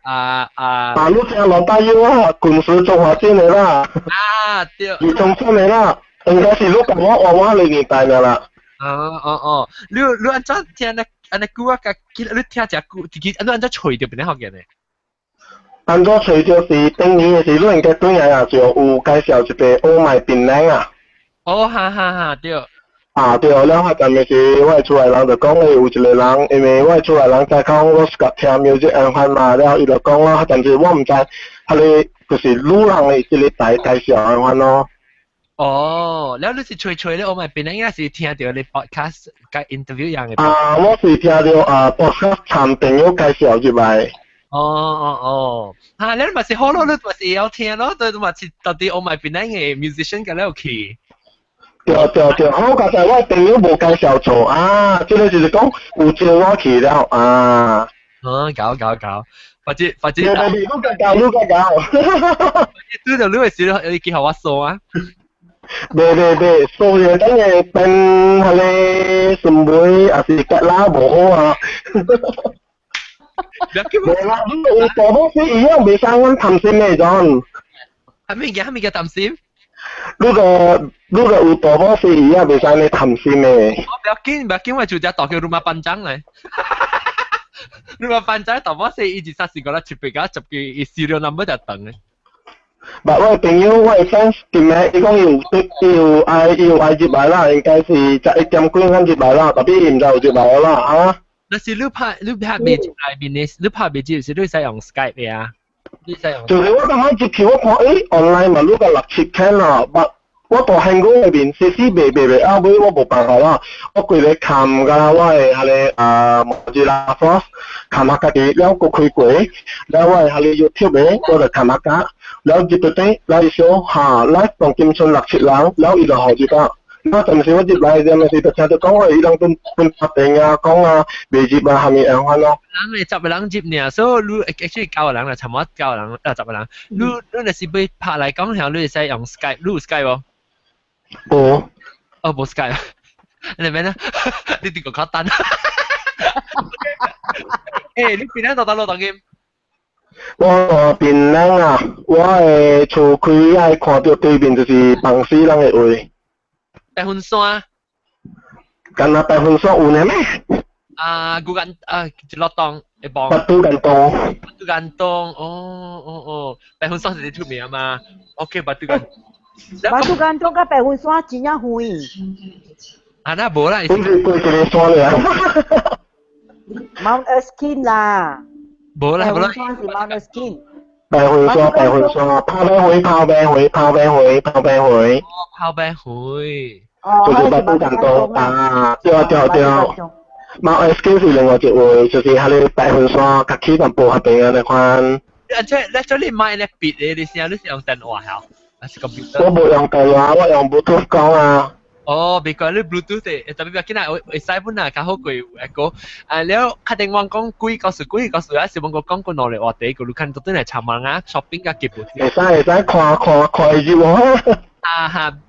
你聽羅大佑啊，滾石中華線嘅啦。啊，對。二中線嘅啦，應該是你同我你年代嘅啦。哦，你按怎聽呢？安尼歌啊，你聽只歌，你按怎吹到邊啲學嘅呢？按怎吹就是等於是你應該對下就有介紹一個歐麥檳榔啊。哦，哈，對。對，然後但是我出來人就講咧，有一個人，因為我出來人在講我是個聽 music and fan嘛，然後伊就講啦，但是我唔知，佢哋就是女人嘅一個大介紹and fan咯。哦，然後你是吹咧，我咪變咧，應該是聽到你 podcast 嘅 interview 樣嘅。我是聽到podcast 參朋友介紹入來。哦，你咪是好咯，你咪是有聽咯，對咪是到底我咪變咧嘅 musician 嘅咧去。對，好剛才我朋友無介紹錯啊，即係就是講有招我去了啊。搞，或者。你個搞。對到你嘅時，你幾好我數啊？未，數嘢等嘢變係咧，順妹還是吉拉無好啊？冇啦，你大波飛一樣未生溫氹先咩咗？係咩嘅氹先？呢個有大波飛一樣未生你氹先咩？不要緊，我就只當叫rumah panjang嚟。rumah panjang 大波飛1、2、3、4個啦，設備架10個 serial number 就等嘅。我朋友我 fans 點咩？伊講要愛入來啦，應該是11點幾分入來啦，特別唔就入來啦啊！但是你拍未入來面呢？你拍未入時你使用 Skype 嘅啊？就是我剛開始去我看online 嘛，你個6、7間啊，我到香港嗰邊未啊，尾我冇辦法啦，我過嚟看㗎，我係喺Mozilla Force 看下家己，然後過開過，然後我係喺 YouTube 嘅，我就看下家，然後入到底，然後想下來當金村6、7人，然後伊就好入啦。那陣時我入來嘅咪是就聽到講話伊人本拍定啊，講啊未入啊，係咪樣翻咯？人哋10個人入呢，所以你 actually 9個人啦，差唔多9個人10個人。你若是要拍嚟講，向你使用 Skype，你有 Skype 喎？冇 Skype 啊？你咩呢？你點個簡單？你邊度打落當劍？我邊靚啊！我係厝開係看到對面就是房死人嘅位。大雲山。กันนะไปหุ่นซ้อ有呢咩？กูกันจิลตองไอ้บองBatu Gantong Batu Gantong oh ไปหุ่นซ้อสิ出名嘛 OK Batu Gantong Gantong กับไปหุ่นซ้อ真正远那无啦好似過一個山嚟啊 Mount Erskine 啦無啦是 Mount Erskine 白雲山炮兵會就是Batu Gantong對Mount Erskine 是另外一位就是喺你白雲山隔起淡薄下邊嘅那款即你買咧別嘅你先你是用電話係還是 computer 我冇用電話我用 Bluetooth 講啊because 你 Bluetooth 嘅，特別要見啊，會使本啊，較好貴一個。แล้ว確定我講貴，告訴啊，小問我講過攞嚟我哋個路看到真係尋晚啊 ，shopping 嘅結果。會使看住喎。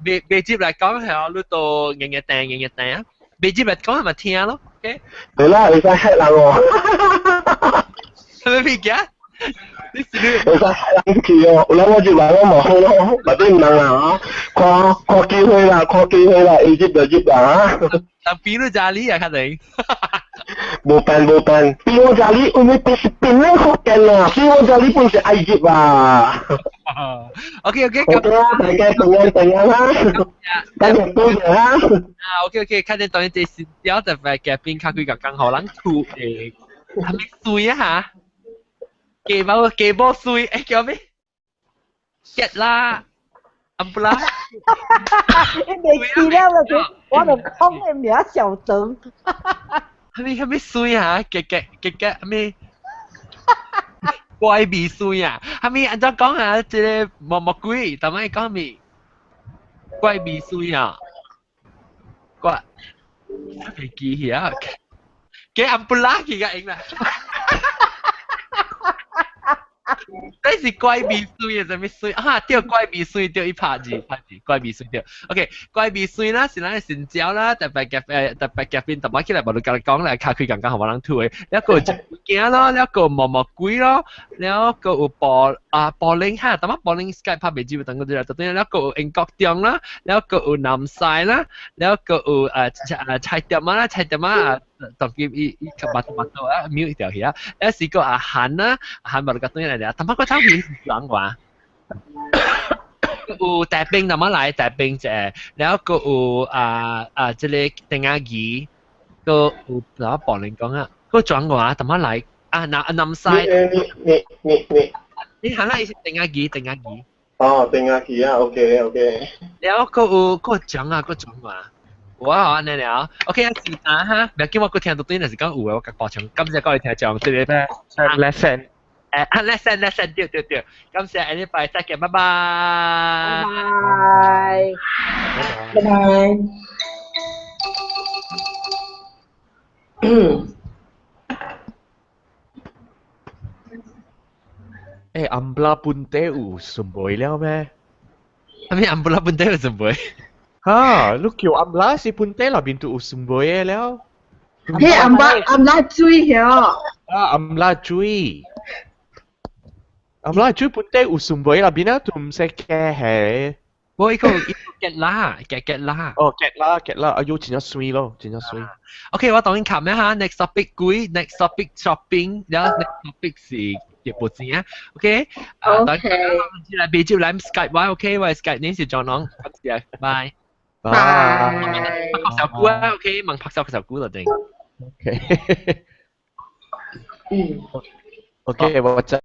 別接嚟講係我呢度日日訂啊，別接嚟講係咪聽咯 ？OK。係啦，會使嚇人喎。係咪別嘅？會使嚇人去哦，嗱我就話我冇好咯，或者唔能啊，看機會啦，要接就接啦。但邊度家裡啊，確定？冇辦，邊我家裡我咪不是邊咧福建啊，邊我家裡本是埃及啊。OK，大家平安啦，大家多謝啦。OK，看見當然這是有特別嘅邊卡佢剛好撚吐誒，係咪水啊嚇？幾波水？叫咩？結啦，唔啦。你未記了我就講你名小長。係咪水啊？結咩？怪味水啊！係咪按照講下即係莫鬼，但係講咩？怪味水啊！怪，未記啊！幾暗不拉幾個英啦！這是怪味水啊，什麼水？對，怪味水對，一拍字，怪味水對。OK， 怪味水啦，是咱嘅新椒啦，特別夾邊，特別起來無你甲你講咧，卡開剛剛好冇人吐嘅，แล้วก็有件咯，แล้วก็蘑菇咯，แล้วก็有玻璃哈，特別玻璃 Skype 拍未知會等嗰啲啦，特別แล้วก็有英國醬啦，แล้วก็有南西啦，แล้วก็有菜碟嘛啦，當佢一บัต啊，瞄一條嘢啊，แล้ว是個อาหารนะอาหาร冇你講嘢嚟，特別個炒片講話。有大冰咁樣嚟大冰啫，然後個有即係定下魚，個有嗱幫你講啊，個轉話咁樣嚟南西。你係啦，係定下魚。哦，定下魚啊 ，OK。然後個有個轉話。哇，你了 ，OK 啊，是啊哈，唔要叫我個聽到對，那是講有嘅，我甲補充，感謝各位聽眾，即係咧 lesson， lesson，對，感謝下禮拜再見，拜拜。暗拉半地有順背了咩？咩暗拉半地有順背？ลูกเกี่ยวอัมลาสิปุ่นเต้เราบินตัวอุสมบวยแล้วเฮ้อัมลาจุยเหรออัมลาจุยปุ่นเต้อุสมบวยเราบินแล้วตุ่มเสกแก่เหรอ我一個get啦哦get啦อายุ真係水咯真係水 OK 我當然冚一下 next topic 貴 next topic shopping 然後 next topic 是業務錢啊 OK 當然嚟俾接嚟 Skype 話 OK 喂 Skype 呢是撞朗感謝拜拜拍小姑啊 OK 問拍小姑就定 OK 我再